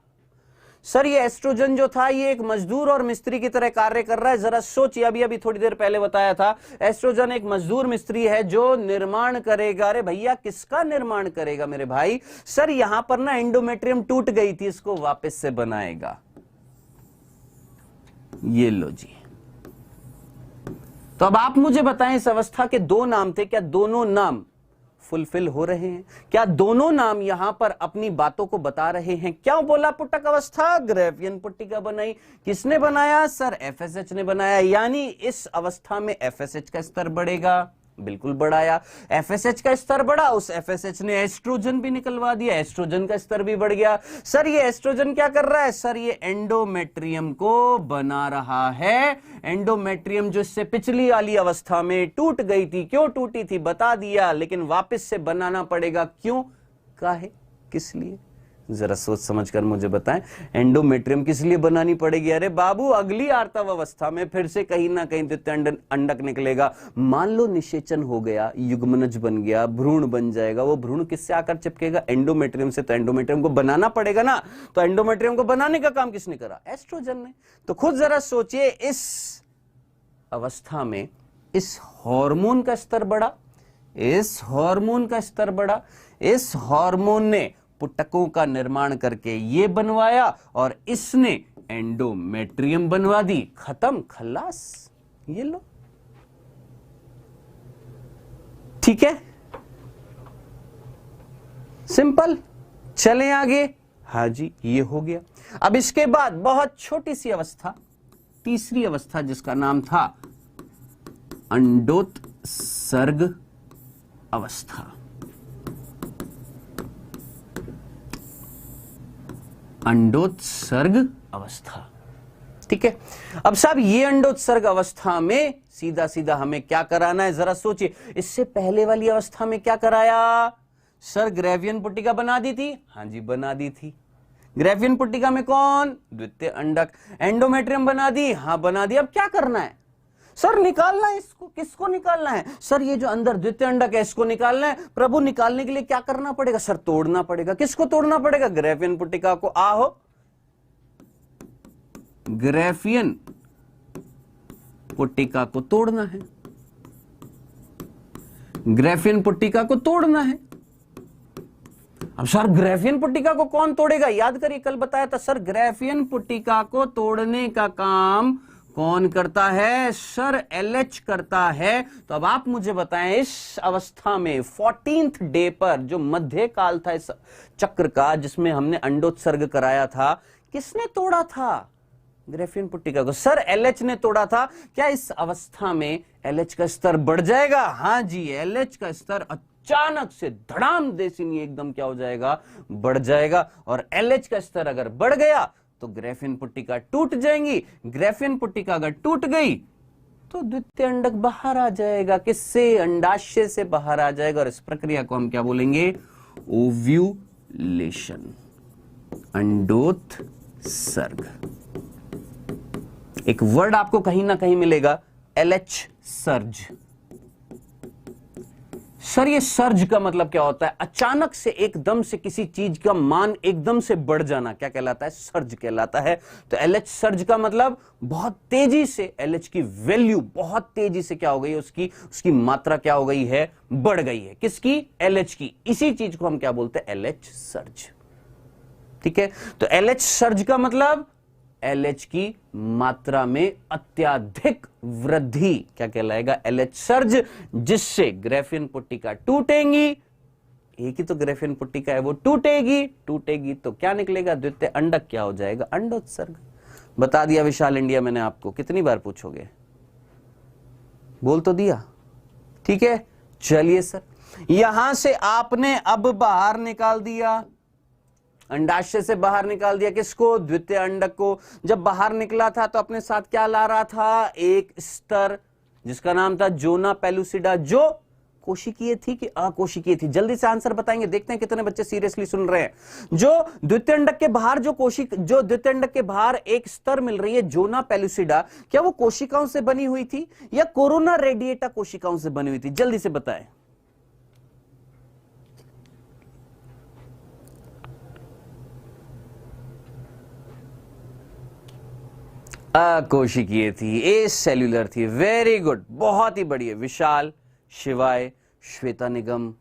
सर ये एस्ट्रोजन जो था ये एक मजदूर और मिस्त्री की तरह कार्य कर रहा है। जरा सोचिए, अभी थोड़ी देर पहले बताया था, एस्ट्रोजन एक मजदूर मिस्त्री है जो निर्माण करेगा। अरे भैया किसका निर्माण करेगा मेरे भाई? सर यहां पर ना एंडोमेट्रियम टूट गई थी, इसको वापस से बनाएगा। ये लो जी। तो अब आप मुझे बताएं, इस अवस्था के दो नाम थे, क्या दोनों नाम फुलफिल हो रहे हैं? क्या दोनों नाम यहां पर अपनी बातों को बता रहे हैं? क्या बोला? पुटक अवस्था, ग्राफियन पुटिका बनाई। किसने बनाया? सर एफएसएच ने बनाया। यानी इस अवस्था में एफएसएच का स्तर बढ़ेगा। बिल्कुल बढ़ाया। एफएसएच का स्तर बढ़ा, उस एफएसएच ने एस्ट्रोजन भी निकलवा दिया, एस्ट्रोजन का स्तर भी बढ़ गया। सर ये एस्ट्रोजन क्या कर रहा है? सर ये एंडोमेट्रियम को बना रहा है। एंडोमेट्रियम जो इससे पिछली वाली अवस्था में टूट गई थी, क्यों टूटी थी बता दिया, लेकिन वापस से बनाना पड़ेगा। क्यों? काहे? किस लिए? जरा सोच समझकर मुझे बताएं, एंडोमेट्रियम किस लिए बनानी पड़ेगी? अरे बाबू अगली आर्तव अवस्था में फिर से कहीं ना कहीं द्वितीय अंडक निकलेगा। मान लो निषेचन हो गया, युग्मनज बन गया, भ्रूण बन जाएगा। वो भ्रूण किससे आकर चिपकेगा? एंडोमेट्रियम से। तो एंडोमेट्रियम को बनाना पड़ेगा ना। तो एंडोमेट्रियम को बनाने का काम किसने करा? एस्ट्रोजन ने। तो खुद जरा सोचिए, इस अवस्था में इस हार्मोन का स्तर बढ़ा, इस हार्मोन का स्तर बढ़ा, इस हार्मोन ने पुटकों का निर्माण करके ये बनवाया और इसने एंडोमेट्रियम बनवा दी। खत्म, खल्लास। ये लो। ठीक है, सिंपल। चलें आगे। हाँ जी, ये हो गया। अब इसके बाद बहुत छोटी सी अवस्था, तीसरी अवस्था, जिसका नाम था अंडोत्सर्ग अवस्था। अंडोत्सर्ग अवस्था। ठीक है। अब साहब ये अंडोत्सर्ग अवस्था में सीधा सीधा हमें क्या कराना है? जरा सोचिए, इससे पहले वाली अवस्था में क्या कराया? सर ग्राफियन पुटिका बना दी थी। हाँ जी बना दी थी। ग्राफियन पुटिका में कौन? द्वितीय अंडक। एंडोमेट्रियम बना दी। हाँ बना दी। अब क्या करना है? सर निकालना है इसको। किसको निकालना है? सर ये जो अंदर द्वितीय अंडक है इसको निकालना है। प्रभु निकालने के लिए क्या करना पड़ेगा? सर तोड़ना पड़ेगा। किसको तोड़ना पड़ेगा? ग्राफियन पुटिका को। आहो, ग्राफियन पुटिका को तोड़ना है, ग्राफियन पुटिका को तोड़ना है। अब सर ग्राफियन पुटिका को कौन तोड़ेगा? याद करिए, कल बताया था सर ग्राफियन पुटिका को तोड़ने का काम कौन करता है? सर एलएच करता है। तो अब आप मुझे बताएं, इस अवस्था में 14th डे पर जो मध्य काल था इस चक्र का, जिसमें हमने अंडोत्सर्ग कराया था, किसने तोड़ा था ग्राफियन पुटिका को? सर एलएच ने तोड़ा था। क्या इस अवस्था में एलएच का स्तर बढ़ जाएगा? हाँ जी, एलएच का स्तर अचानक से धड़ाम देसी एकदम क्या हो जाएगा? बढ़ जाएगा। और एलएच का स्तर अगर बढ़ गया तो ग्राफियन पुटिका टूट जाएंगी। ग्राफियन पुटिका अगर टूट गई तो द्वितीय अंडक बाहर आ जाएगा। किससे? अंडाशय से बाहर आ जाएगा। और इस प्रक्रिया को हम क्या बोलेंगे? ओव्यूलेशन, अंडोत्सर्ग। एक वर्ड आपको कहीं ना कहीं मिलेगा, एलएच सर्ज। सर ये सर्ज का मतलब क्या होता है? अचानक से एकदम से किसी चीज का मान एकदम से बढ़ जाना क्या कहलाता है? सर्ज कहलाता है। तो एलएच सर्ज का मतलब बहुत तेजी से एलएच की वैल्यू बहुत तेजी से क्या हो गई? उसकी मात्रा क्या हो गई है? बढ़ गई है। किसकी? एलएच की। इसी चीज को हम क्या बोलते हैं? LH surge. ठीक है। तो एलएच सर्ज का मतलब एलएच की मात्रा में अत्यधिक वृद्धि क्या कहलाएगा? एलएच सर्ज, जिससे ग्राफियन पुटिका टूटेंगी, एक ही तो ग्रेफियन पुट्टिका है, वो टूटेगी तो क्या निकलेगा? द्वितीय अंडक क्या हो जाएगा? अंडोत्सर्ग। बता दिया विशाल इंडिया मैंने आपको, कितनी बार पूछोगे? बोल तो दिया। ठीक है, चलिए सर, यहां से आपने अब बाहर निकाल दिया, अंडाशय से बाहर निकाल दिया किसको? द्वितीय अंडक को। जब बाहर निकला था तो अपने साथ क्या ला रहा था? एक स्तर जिसका नाम था जोना पेलुसिडा, जो कोशिकीय थी कि अकोशिकीय थी? जल्दी से आंसर बताएंगे, देखते हैं कितने बच्चे सीरियसली सुन रहे हैं। जो द्वितीय अंडक के बाहर जो द्वितीय अंडक के बाहर एक स्तर मिल रही है जोना पेलुसिडा, क्या वो कोशिकाओं से बनी हुई थी या कोरोना रेडिएटा कोशिकाओं से बनी हुई थी? जल्दी से बताएं। अकोशिकीय थी, ए सेल्यूलर थी। वेरी गुड, बहुत ही बढ़िया। विशाल, शिवाय, श्वेता निगम,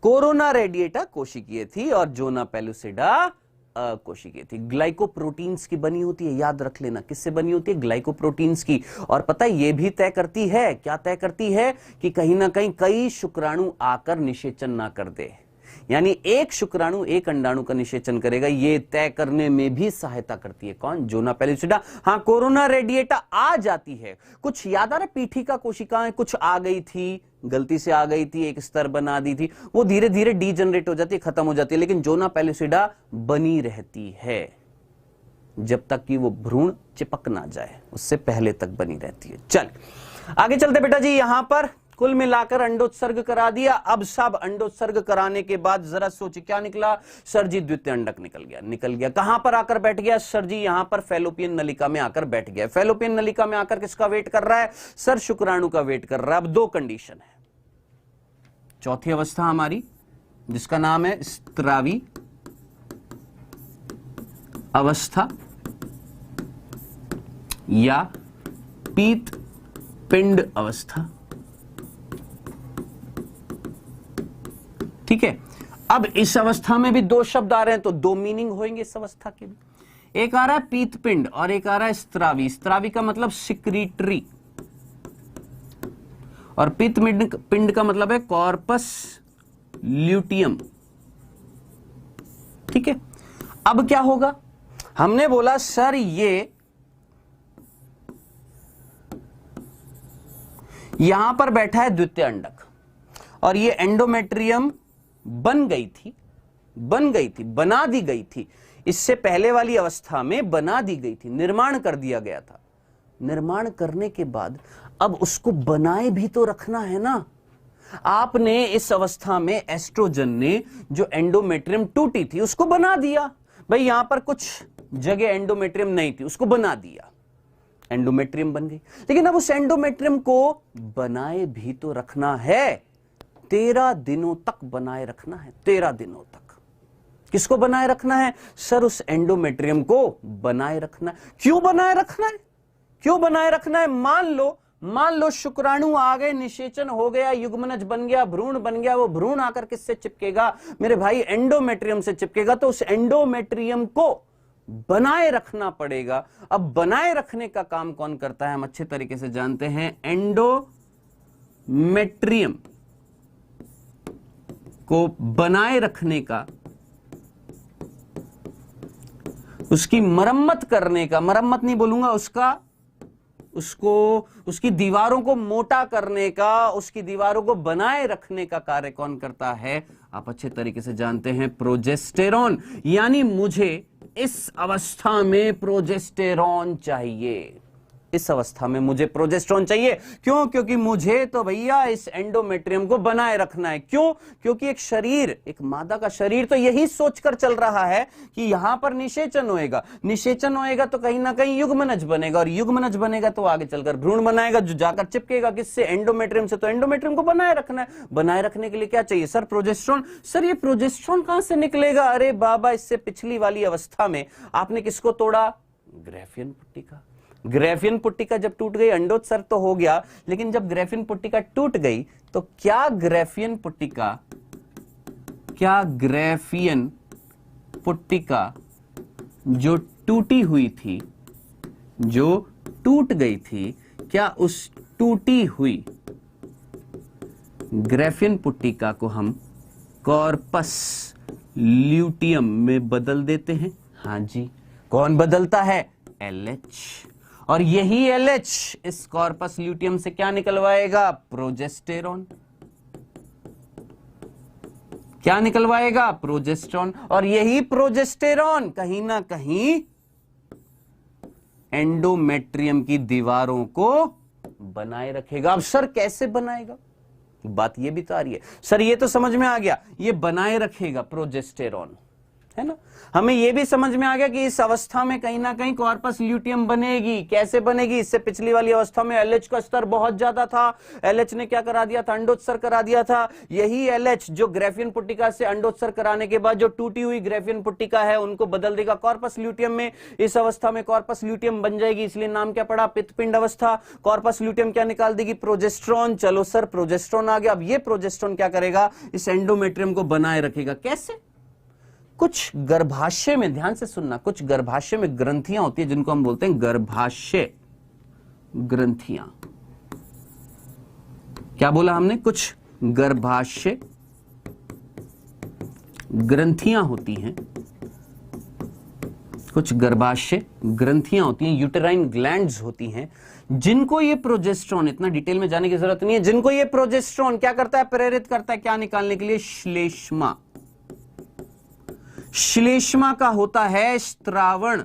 कोरोना रेडिएटा कोशिकीय थी और जोना पेलुसिडा अकोशिकीय थी। ग्लाइकोप्रोटीन्स की बनी होती है, याद रख लेना। किससे बनी होती है? ग्लाइकोप्रोटीन्स की। और पता है यह भी तय करती है, क्या तय करती है? कि कहीं ना कहीं कई शुक्राणु आकर निषेचन ना कर दे, यानी एक शुक्राणु एक अंडाणु का निषेचन करेगा, ये तय करने में भी सहायता करती है। कौन? Zona pellucida. हाँ, कोरोना रेडिएटा आ जाती है। कुछ याद आ रहा? पीठिका कोशिकाएं कुछ आ गई थी, गलती से आ गई थी, एक स्तर बना दी थी, वो धीरे धीरे डीजनरेट हो जाती है, खत्म हो जाती है, लेकिन जोना पेलुसिडा बनी रहती है जब तक कि वो भ्रूण चिपक ना जाए, उससे पहले तक बनी रहती है। चल आगे चलते बेटा जी। यहां पर कुल मिलाकर अंडोत्सर्ग करा दिया। अब सब अंडोत्सर्ग कराने के बाद जरा सोचिए क्या निकला? सर जी द्वितीय अंडक निकल गया। कहां पर आकर बैठ गया? सर जी यहां पर फैलोपियन नलिका में आकर बैठ गया। फैलोपियन नलिका में आकर किसका वेट कर रहा है? सर शुक्राणु का वेट कर रहा है। अब दो कंडीशन है। चौथी अवस्था हमारी जिसका नाम है स्त्रावी अवस्था या पीत पिंड अवस्था। ठीक है, अब इस अवस्था में भी दो शब्द आ रहे हैं तो दो मीनिंग होंगे इस अवस्था के भी। एक आ रहा है पीतपिंड और एक आ रहा है स्त्रावी। स्त्रावी का मतलब सिक्रीटरी और पिंड का मतलब है कॉर्पस ल्यूटियम। ठीक है, अब क्या होगा? हमने बोला सर ये यहां पर बैठा है द्वितीय अंडक और ये एंडोमेट्रियम बन गई थी, बना दी गई थी। इससे पहले वाली अवस्था में बना दी गई थी, निर्माण कर दिया गया था। निर्माण करने के बाद अब उसको बनाए भी तो रखना है ना। आपने इस अवस्था में एस्ट्रोजन ने जो एंडोमेट्रियम टूटी थी उसको बना दिया। भाई यहां पर कुछ जगह एंडोमेट्रियम नहीं थी, उसको बना दिया, एंडोमेट्रियम बन गई। लेकिन अब उस एंडोमेट्रियम को बनाए भी तो रखना है। 13 दिनों तक बनाए रखना है, 13 दिनों तक। किसको बनाए रखना है? सर उस एंडोमेट्रियम को बनाए रखना है। क्यों बनाए रखना है? क्यों बनाए रखना है? मान लो शुक्राणु आ गए, निषेचन हो गया, युग्मनज बन गया, भ्रूण बन गया। वो भ्रूण आकर किससे चिपकेगा मेरे भाई? एंडोमेट्रियम से चिपकेगा। तो उस एंडोमेट्रियम को बनाए रखना पड़ेगा। अब बनाए रखने का काम कौन करता है? हम अच्छे तरीके से जानते हैं। एंडोमेट्रियम को बनाए रखने का, उसकी मरम्मत करने का, मरम्मत नहीं बोलूंगा, उसकी दीवारों को मोटा करने का, उसकी दीवारों को बनाए रखने का कार्य कौन करता है? आप अच्छे तरीके से जानते हैं, प्रोजेस्टेरॉन। यानी मुझे इस अवस्था में प्रोजेस्टेरॉन चाहिए। इस अवस्था में मुझे प्रोजेस्टेरॉन चाहिए। क्यों? क्योंकि मुझे तो भैया इस एंडोमेट्रियम को बनाए रखना है। क्यों? क्योंकि एक शरीर, एक मादा का शरीर तो यही सोचकर चल रहा है कि यहां पर निषेचन होएगा, निषेचन होएगा तो कहीं ना कहीं युग्मनज बनेगा, और युग्मनज बनेगा तो आगे चलकर भ्रूण बनाएगा जो जाकर चिपकेगा किससे? एंडोमेट्रियम से। तो एंडोमेट्रियम को बनाए रखना है। बनाए रखने के लिए क्या चाहिए? Sir progesterone. सर ये प्रोजेस्टेरॉन कहां से निकलेगा? अरे बाबा, इससे पिछली वाली अवस्था में आपने किसको तोड़ा? ग्राफियन पुट्टिका। ग्राफियन पुट्टिका जब टूट गई, अंडोत्सर्ग तो हो गया, लेकिन जब ग्राफियन पुट्टिका टूट गई तो क्या ग्राफियन पुट्टिका जो टूटी हुई थी, जो टूट गई थी, क्या उस टूटी हुई ग्राफियन पुट्टिका को हम कॉर्पस ल्यूटियम में बदल देते हैं। हाँ जी, कौन बदलता है? LH। और यही LH इस कॉर्पस ल्यूटियम से क्या निकलवाएगा? प्रोजेस्टेरॉन। क्या निकलवाएगा? प्रोजेस्टेरॉन। और यही प्रोजेस्टेरॉन कहीं ना कहीं एंडोमेट्रियम की दीवारों को बनाए रखेगा। अब सर कैसे बनाएगा? बात ये भी तो आ रही है। सर ये तो समझ में आ गया, ये बनाए रखेगा प्रोजेस्टेरॉन, है ना। हमें यह भी समझ में आ गया कि इस अवस्था में कहीं ना कहीं कॉर्पस ल्यूटियम बनेगी। कैसे बनेगी? इससे पिछली वाली अवस्था में LH का स्तर बहुत ज्यादा था। LH ने क्या करा दिया था? अंडोत्सर्ग करा दिया था। यही LH जो ग्राफियन पुट्टिका से अंडोत्सर्ग कराने के बाद जो टूटी हुई ग्राफियन पुट्टिका है उनको बदल देगा कॉर्पस ल्यूटियम में। इस अवस्था में कॉर्पस ल्यूटियम बन जाएगी, इसलिए नाम क्या पड़ा? पित्तपिंड अवस्था। कॉर्पस ल्यूटियम क्या निकाल देगी? प्रोजेस्टेरॉन। चलो सर, प्रोजेस्टेरॉन आ गया। अब ये प्रोजेस्टेरॉन क्या करेगा? इस एंडोमेट्रियम को बनाए रखेगा। कैसे? कुछ गर्भाशय में, ध्यान से सुनना, कुछ गर्भाशय में ग्रंथियां होती है जिनको हम बोलते हैं गर्भाशय ग्रंथियां। क्या बोला हमने? कुछ गर्भाशय ग्रंथियां होती हैं, कुछ गर्भाशय ग्रंथियां होती हैं, यूटेराइन ग्लैंड्स होती हैं, जिनको ये प्रोजेस्टेरॉन, इतना डिटेल में जाने की जरूरत नहीं है, जिनको ये प्रोजेस्टेरॉन क्या करता है? प्रेरित करता है। क्या निकालने के लिए? श्लेष्मा। श्लेष्मा का होता है स्त्रावण।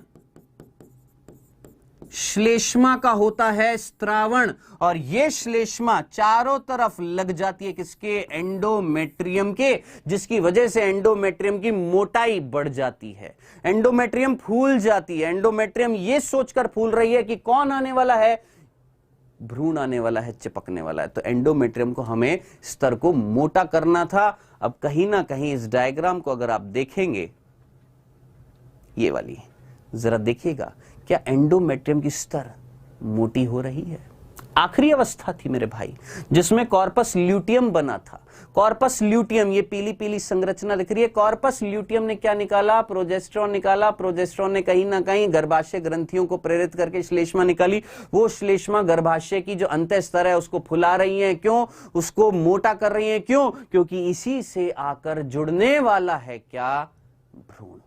श्लेष्मा का होता है स्त्रावण। और ये श्लेष्मा चारों तरफ लग जाती है किसके? एंडोमेट्रियम के, जिसकी वजह से एंडोमेट्रियम की मोटाई बढ़ जाती है, एंडोमेट्रियम फूल जाती है। एंडोमेट्रियम ये सोचकर फूल रही है कि कौन आने वाला है? भ्रूण आने वाला है, चिपकने वाला है। तो एंडोमेट्रियम को हमें स्तर को मोटा करना था। अब कहीं ना कहीं इस डायग्राम को अगर आप देखेंगे, ये वाली जरा देखिएगा, क्या एंडोमेट्रियम की स्तर मोटी हो रही है? आखिरी अवस्था थी मेरे भाई जिसमें कॉर्पस ल्यूटियम बना था। कॉर्पस ल्यूटियम, ये पीली पीली संरचना दिख रही है। कॉर्पस ल्यूटियम ने क्या निकाला? प्रोजेस्टेरॉन निकाला। प्रोजेस्टेरॉन ने कहीं ना कहीं गर्भाशय ग्रंथियों को प्रेरित करके श्लेष्मा निकाली। वो श्लेष्मा गर्भाशय की जो अंत स्तर है उसको फुला रही है। क्यों? उसको मोटा कर रही है। क्यों? क्योंकि इसी से आकर जुड़ने वाला है क्या? भ्रूण।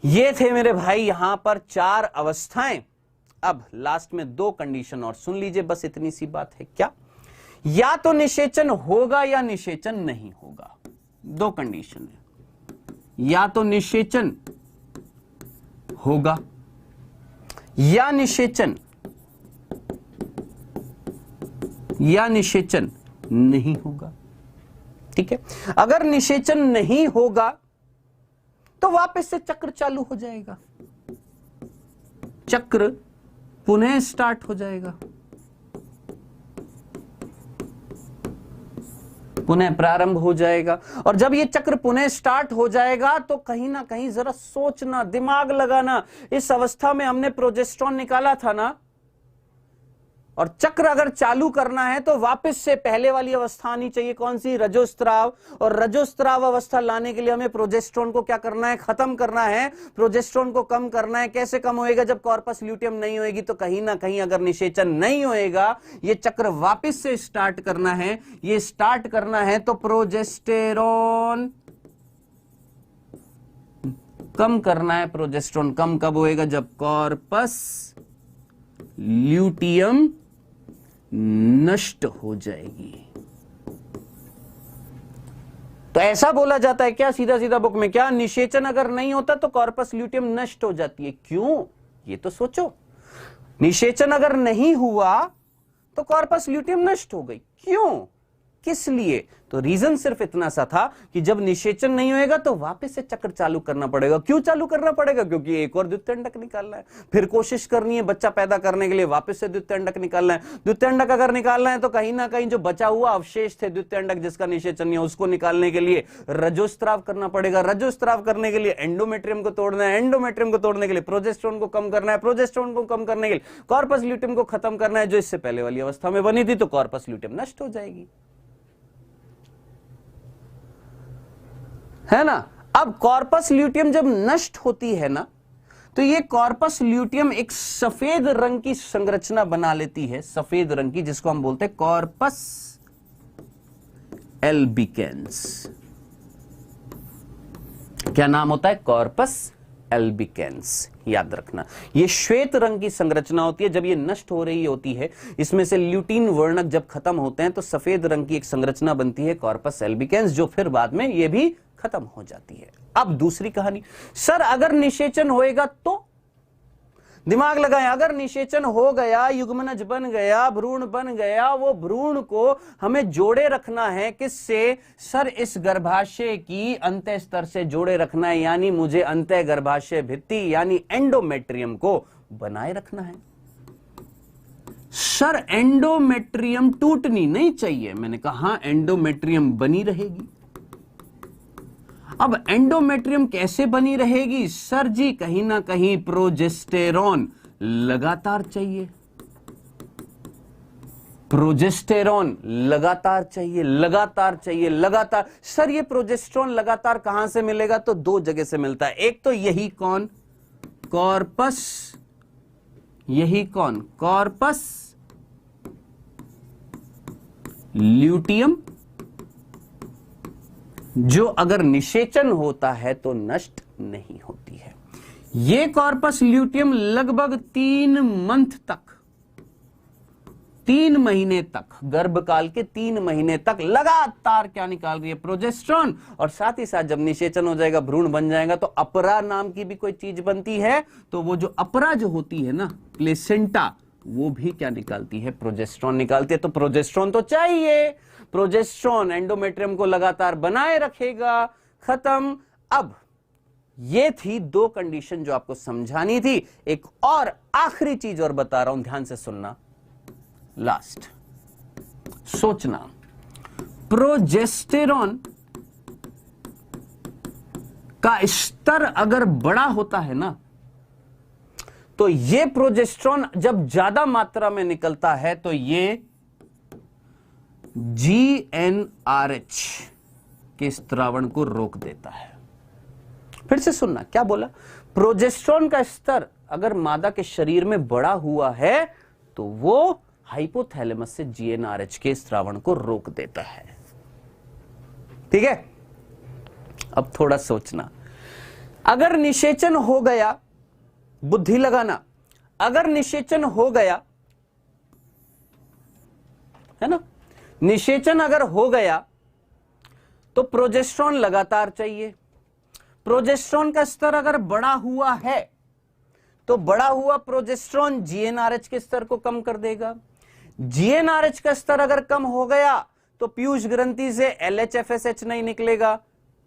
ये थे मेरे भाई यहां पर 4 अवस्थाएं। अब लास्ट में 2 कंडीशन और सुन लीजिए, बस इतनी सी बात है। क्या? या तो निषेचन होगा या निषेचन नहीं होगा। 2 कंडीशन है, या तो निषेचन होगा या निषेचन नहीं होगा। ठीक है, अगर निषेचन नहीं होगा तो वापस से चक्र चालू हो जाएगा, चक्र पुनः स्टार्ट हो जाएगा, पुनः प्रारंभ हो जाएगा। और जब ये चक्र पुनः स्टार्ट हो जाएगा तो कहीं ना कहीं जरा सोचना, दिमाग लगाना, इस अवस्था में हमने प्रोजेस्टेरॉन निकाला था ना, और चक्र अगर चालू करना है तो वापस से पहले वाली अवस्था आनी चाहिए। कौन सी? रजोस्त्राव। और रजोस्त्राव अवस्था लाने के लिए हमें प्रोजेस्टेरॉन को क्या करना है? खत्म करना है, प्रोजेस्टेरॉन को कम करना है। कैसे कम होएगा? जब कॉर्पस ल्यूटियम नहीं होएगी। तो कहीं ना कहीं अगर निषेचन नहीं होएगा, ये चक्र वापस से स्टार्ट करना है, ये स्टार्ट करना है तो प्रोजेस्टेरॉन कम करना है। प्रोजेस्टेरॉन कम कब होएगा? जब कॉर्पस ल्यूटियम नष्ट हो जाएगी। तो ऐसा बोला जाता है क्या सीधा सीधा बुक में? क्या निषेचन अगर नहीं होता तो कॉर्पस ल्यूटियम नष्ट हो जाती है? क्यों? ये तो सोचो, निषेचन अगर नहीं हुआ तो कॉर्पस ल्यूटियम नष्ट हो गई। क्यों? किस लिए? तो रीजन सिर्फ इतना सा था कि जब निषेचन नहीं होएगा तो वापस से चक्र चालू करना पड़ेगा। क्यों चालू करना पड़ेगा? क्योंकि एक और द्वितीय अंडक निकालना है, फिर कोशिश करनी है बच्चा पैदा करने के लिए, वापस से द्वितीय अंडक निकालना है। द्वितीय अंडक अगर निकालना है तो कहीं ना कहीं जो बचा हुआ अवशेष थे द्वितीय अंडक जिसका निषेचन नहीं है, उसको निकालने के लिए रजोस्त्राव करना पड़ेगा। रजोस्त्राव करने के लिए एंडोमेट्रियम को तोड़ना है, एंडोमेट्रियम को तोड़ने के लिए प्रोजेस्टेरॉन को कम करना है, प्रोजेस्टेरॉन को कम करने के लिए कॉर्पस ल्यूटियम को खत्म करना है, जो इससे पहले वाली अवस्था में बनी थी। तो कॉर्पस ल्यूटियम नष्ट हो जाएगी, है ना। अब कॉर्पस ल्यूटियम जब नष्ट होती है ना, तो ये कॉर्पस ल्यूटियम एक सफेद रंग की संरचना बना लेती है, सफेद रंग की, जिसको हम बोलते हैं कॉर्पस एल्बिकेंस। क्या नाम होता है? Corpus albicans. याद रखना, ये श्वेत रंग की संरचना होती है। जब ये नष्ट हो रही होती है, इसमें से ल्यूटीन वर्णक जब खत्म होते हैं तो सफेद रंग की एक संरचना बनती है कॉर्पस एल्बिकेंस, जो फिर बाद में ये भी खत्म हो जाती है। अब दूसरी कहानी, सर अगर निषेचन होएगा तो? दिमाग लगाएं, अगर निषेचन हो गया, युग्मनज बन गया, भ्रूण बन गया, वो भ्रूण को हमें जोड़े रखना है किससे? सर इस गर्भाशय की अंतः स्तर से जोड़े रखना है, यानी मुझे अंतः गर्भाशय भित्ति यानी एंडोमेट्रियम को बनाए रखना है। सर एंडोमेट्रियम टूटनी नहीं चाहिए। मैंने कहा एंडोमेट्रियम बनी रहेगी। अब एंडोमेट्रियम कैसे बनी रहेगी? सर जी कहीं ना कहीं प्रोजेस्टेरॉन लगातार चाहिए, प्रोजेस्टेरॉन लगातार चाहिए, लगातार चाहिए, लगातार। सर ये प्रोजेस्टेरॉन लगातार कहां से मिलेगा? तो दो जगह से मिलता है। एक तो यही कौन? कॉर्पस। यही कौन? कॉर्पस ल्यूटियम, जो अगर निषेचन होता है तो नष्ट नहीं होती है। ये कॉर्पस ल्यूटियम लगभग 3 मंथ तक, 3 महीने तक, गर्भकाल के 3 महीने तक लगातार क्या निकाल रही है? प्रोजेस्टेरॉन। और साथ ही साथ जब निषेचन हो जाएगा, भ्रूण बन जाएगा, तो अपरा नाम की भी कोई चीज बनती है। तो वो जो अपरा जो होती है ना, प्लेसेंटा, वो भी क्या निकालती है? प्रोजेस्टेरॉन निकालती है। तो प्रोजेस्टेरॉन तो चाहिए। प्रोजेस्टेरॉन एंडोमेट्रियम को लगातार बनाए रखेगा। खत्म। अब ये थी 2 कंडीशन जो आपको समझानी थी। एक और आखिरी चीज और बता रहा हूं, ध्यान से सुनना। लास्ट सोचना, प्रोजेस्टेरॉन का स्तर अगर बड़ा होता है ना, तो ये प्रोजेस्टेरॉन जब ज्यादा मात्रा में निकलता है तो ये GnRH के स्त्रावण को रोक देता है। फिर से सुनना, क्या बोला? प्रोजेस्टेरॉन का स्तर अगर मादा के शरीर में बड़ा हुआ है तो वो हाइपोथैलेमस से GnRH के स्त्रावण को रोक देता है। ठीक है? अब थोड़ा सोचना, अगर निषेचन हो गया, बुद्धि लगाना, अगर निषेचन हो गया है ना, निषेचन अगर हो गया तो प्रोजेस्टेरॉन लगातार चाहिए। प्रोजेस्टेरॉन का स्तर अगर बड़ा हुआ है तो बड़ा हुआ प्रोजेस्टेरॉन GnRH के स्तर को कम कर देगा। GnRH का स्तर अगर कम हो गया तो पीयूष ग्रंथि से LHFSH नहीं निकलेगा।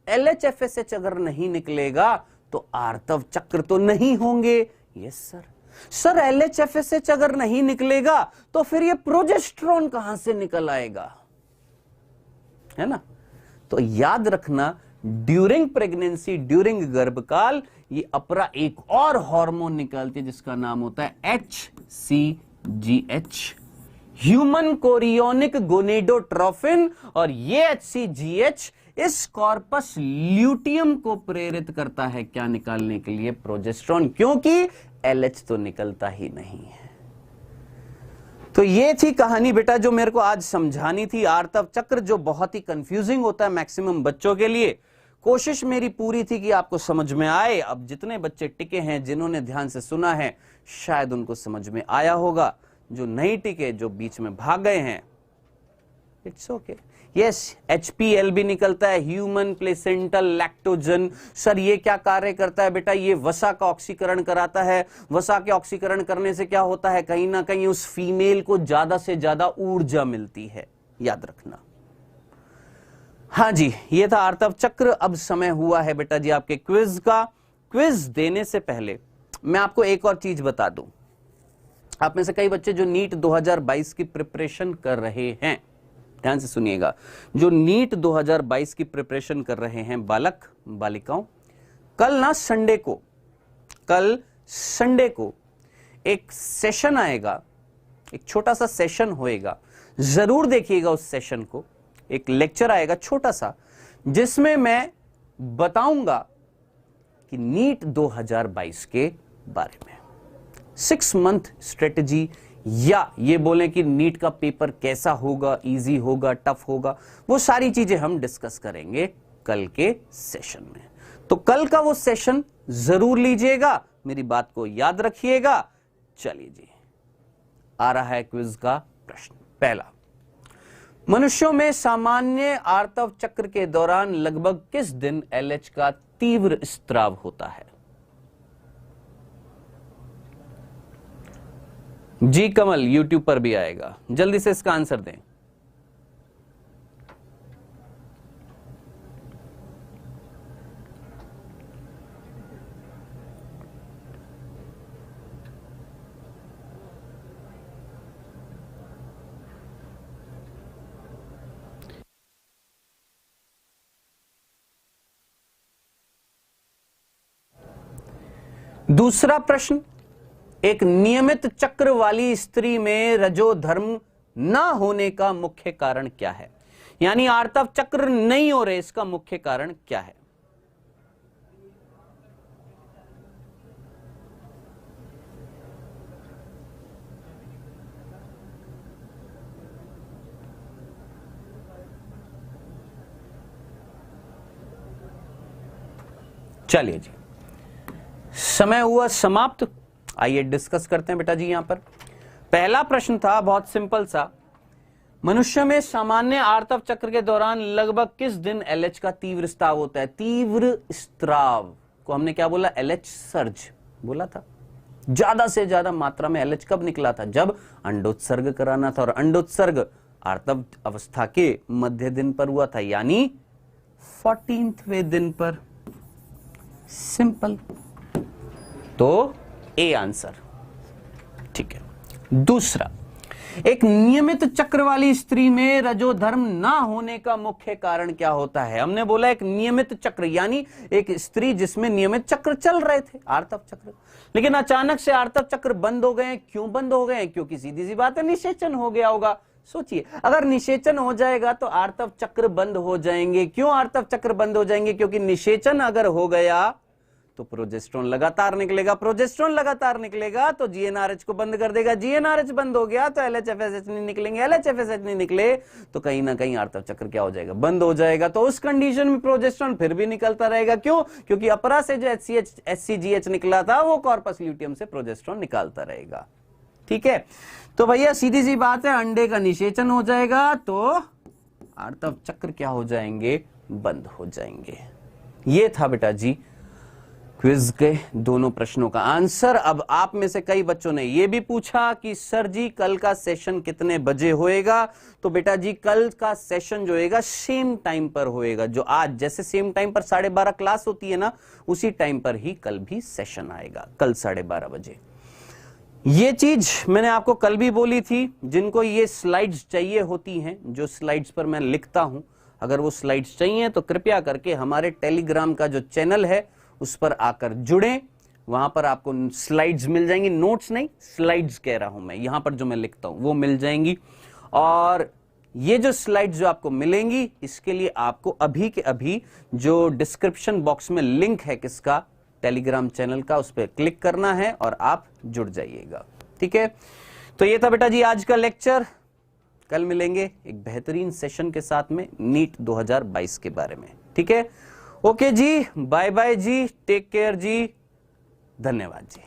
LHFSH अगर नहीं निकलेगा तो आर्तव चक्र तो नहीं होंगे। Yes sir. सर LHFSH अगर नहीं निकलेगा तो फिर ये प्रोजेस्टेरॉन कहां से निकल आएगा? है ना? तो याद रखना, ड्यूरिंग प्रेगनेंसी, ड्यूरिंग गर्भकाल, ये अपरा एक और हार्मोन निकालती है जिसका नाम होता है HCGH, ह्यूमन कोरियोनिक गोनेडोट्रोफिन। और ये HCGH इस कॉर्पस ल्यूटियम को प्रेरित करता है क्या निकालने के लिए? प्रोजेस्टेरॉन, क्योंकि LH तो निकलता ही नहीं है। तो ये थी कहानी बेटा जो मेरे को आज समझानी थी। आर्तव चक्र जो बहुत ही कंफ्यूजिंग होता है मैक्सिमम बच्चों के लिए। कोशिश मेरी पूरी थी कि आपको समझ में आए। अब जितने बच्चे टिके हैं, जिन्होंने ध्यान से सुना है, शायद उनको समझ में आया होगा। जो नहीं टिके, जो बीच में भाग गए हैं, इट्स ओके। यस, HPL भी निकलता है, ह्यूमन प्लेसेंटल लैक्टोजन। सर ये क्या कार्य करता है बेटा? ये वसा का ऑक्सीकरण कराता है। वसा के ऑक्सीकरण करने से क्या होता है? कहीं ना कहीं उस फीमेल को ज्यादा से ज्यादा ऊर्जा मिलती है। याद रखना। हाँ जी, ये था आर्तव चक्र। अब समय हुआ है बेटा जी आपके क्विज का। क्विज देने से पहले मैं आपको एक और चीज बता दूं। आप में से कई बच्चे जो नीट 2022 की प्रिपरेशन कर रहे हैं, ध्यान से सुनिएगा, जो नीट 2022 की प्रिपरेशन कर रहे हैं बालक बालिकाओं, कल संडे को एक सेशन आएगा, एक छोटा सा सेशन होएगा। जरूर देखिएगा उस सेशन को। एक लेक्चर आएगा छोटा सा, जिसमें मैं बताऊंगा कि नीट 2022 के बारे में 6 मंथ स्ट्रेटजी, या ये बोलें कि नीट का पेपर कैसा होगा, इजी होगा, टफ होगा, वो सारी चीजें हम डिस्कस करेंगे कल के सेशन में। तो कल का वो सेशन जरूर लीजिएगा, मेरी बात को याद रखिएगा। चलिए जी, आ रहा है क्विज का प्रश्न। पहला, मनुष्यों में सामान्य आर्तव चक्र के दौरान लगभग किस दिन LH का तीव्र स्त्राव होता है? जी कमल, YouTube पर भी आएगा, जल्दी से इसका आंसर दें। दूसरा प्रश्न, एक नियमित चक्र वाली स्त्री में रजोधर्म न होने का मुख्य कारण क्या है? यानी आर्तव चक्र नहीं हो रहे, इसका मुख्य कारण क्या है? चलिए जी, समय हुआ समाप्त। आइए डिस्कस करते हैं बेटा जी। यहां पर पहला प्रश्न था बहुत सिंपल सा, मनुष्य में सामान्य आर्तव चक्र के दौरान लगभग किस दिन LH का तीव्र स्त्राव होता है? तीव्र स्त्राव को हमने क्या बोला? LH सर्ज बोला था। ज्यादा से ज्यादा मात्रा में LH कब निकला था? जब अंडोत्सर्ग कराना था, और अंडोत्सर्ग आर्तव अवस्था के मध्य दिन पर हुआ था, यानी 14वें दिन पर। सिंपल, तो ए आंसर, ठीक है। दूसरा, एक नियमित चक्र वाली स्त्री में रजोधर्म ना होने का मुख्य कारण क्या होता है? हमने बोला एक नियमित चक्र, यानी एक स्त्री जिसमें नियमित चक्र चल रहे थे, आर्तव चक्र, लेकिन अचानक से आर्तव चक्र बंद हो गए। क्यों बंद हो गए? क्योंकि सीधी सी बात है, निषेचन हो गया होगा। सोचिए, अगर निषेचन हो जाएगा तो आर्तव चक्र बंद हो जाएंगे। क्यों आर्तव चक्र बंद हो जाएंगे? क्योंकि निषेचन अगर हो गया तो प्रोजेस्टेरोन लगातार निकलेगा, प्रोजेस्टेरोन लगातार निकलेगा तो GnRH को बंद कर देगा, GnRH बंद हो गया तो LHFSH नहीं निकलेंगे, LHFSH नहीं निकले तो कहीं ना कहीं आर्तव चक्र क्या हो जाएगा? बंद हो जाएगा। तो उस कंडीशन में प्रोजेस्टेरोन फिर भी निकलता रहेगा। क्यों? क्योंकि अपरा से जो HCH HCGH निकला था वो कॉर्पस ल्यूटियम से प्रोजेस्टेरोन निकालता रहेगा। ठीक है, तो भैया सीधी सी बात है, अंडे का निषेचन हो जाएगा तो आर्तव चक्र क्या हो जाएंगे? बंद हो जाएंगे। ये था बेटा जी क्विज के दोनों प्रश्नों का आंसर। अब आप में से कई बच्चों ने यह भी पूछा कि सर जी कल का सेशन कितने बजे होएगा? तो बेटा जी कल का सेशन जो होएगा सेम टाइम पर होएगा, जो आज जैसे सेम टाइम पर 12:30 क्लास होती है ना, उसी टाइम पर ही कल भी सेशन आएगा, कल 12:30 बजे। ये चीज मैंने आपको कल भी बोली थी, जिनको ये स्लाइड्स चाहिए होती हैं, जो स्लाइड्स पर मैं लिखता हूं, अगर वो स्लाइड्स चाहिए तो कृपया करके हमारे टेलीग्राम का जो चैनल है उस पर आकर जुड़ें। वहां पर आपको स्लाइड्स मिल जाएंगी, नोट्स नहीं स्लाइड्स कह रहा हूं मैं, यहां पर जो मैं लिखता हूं वो मिल जाएंगी। और ये जो स्लाइड्स जो आपको मिलेंगी, इसके लिए आपको अभी के अभी जो डिस्क्रिप्शन बॉक्स में लिंक है किसका? टेलीग्राम चैनल का, उस पर क्लिक करना है और आप जुड़ जाइएगा। ठीक है, तो ये था बेटा जी आज का लेक्चर। कल मिलेंगे एक बेहतरीन सेशन के साथ में नीट 2022 के बारे में। ठीक है, ओके जी, बाय बाय जी, टेक केयर जी, धन्यवाद जी।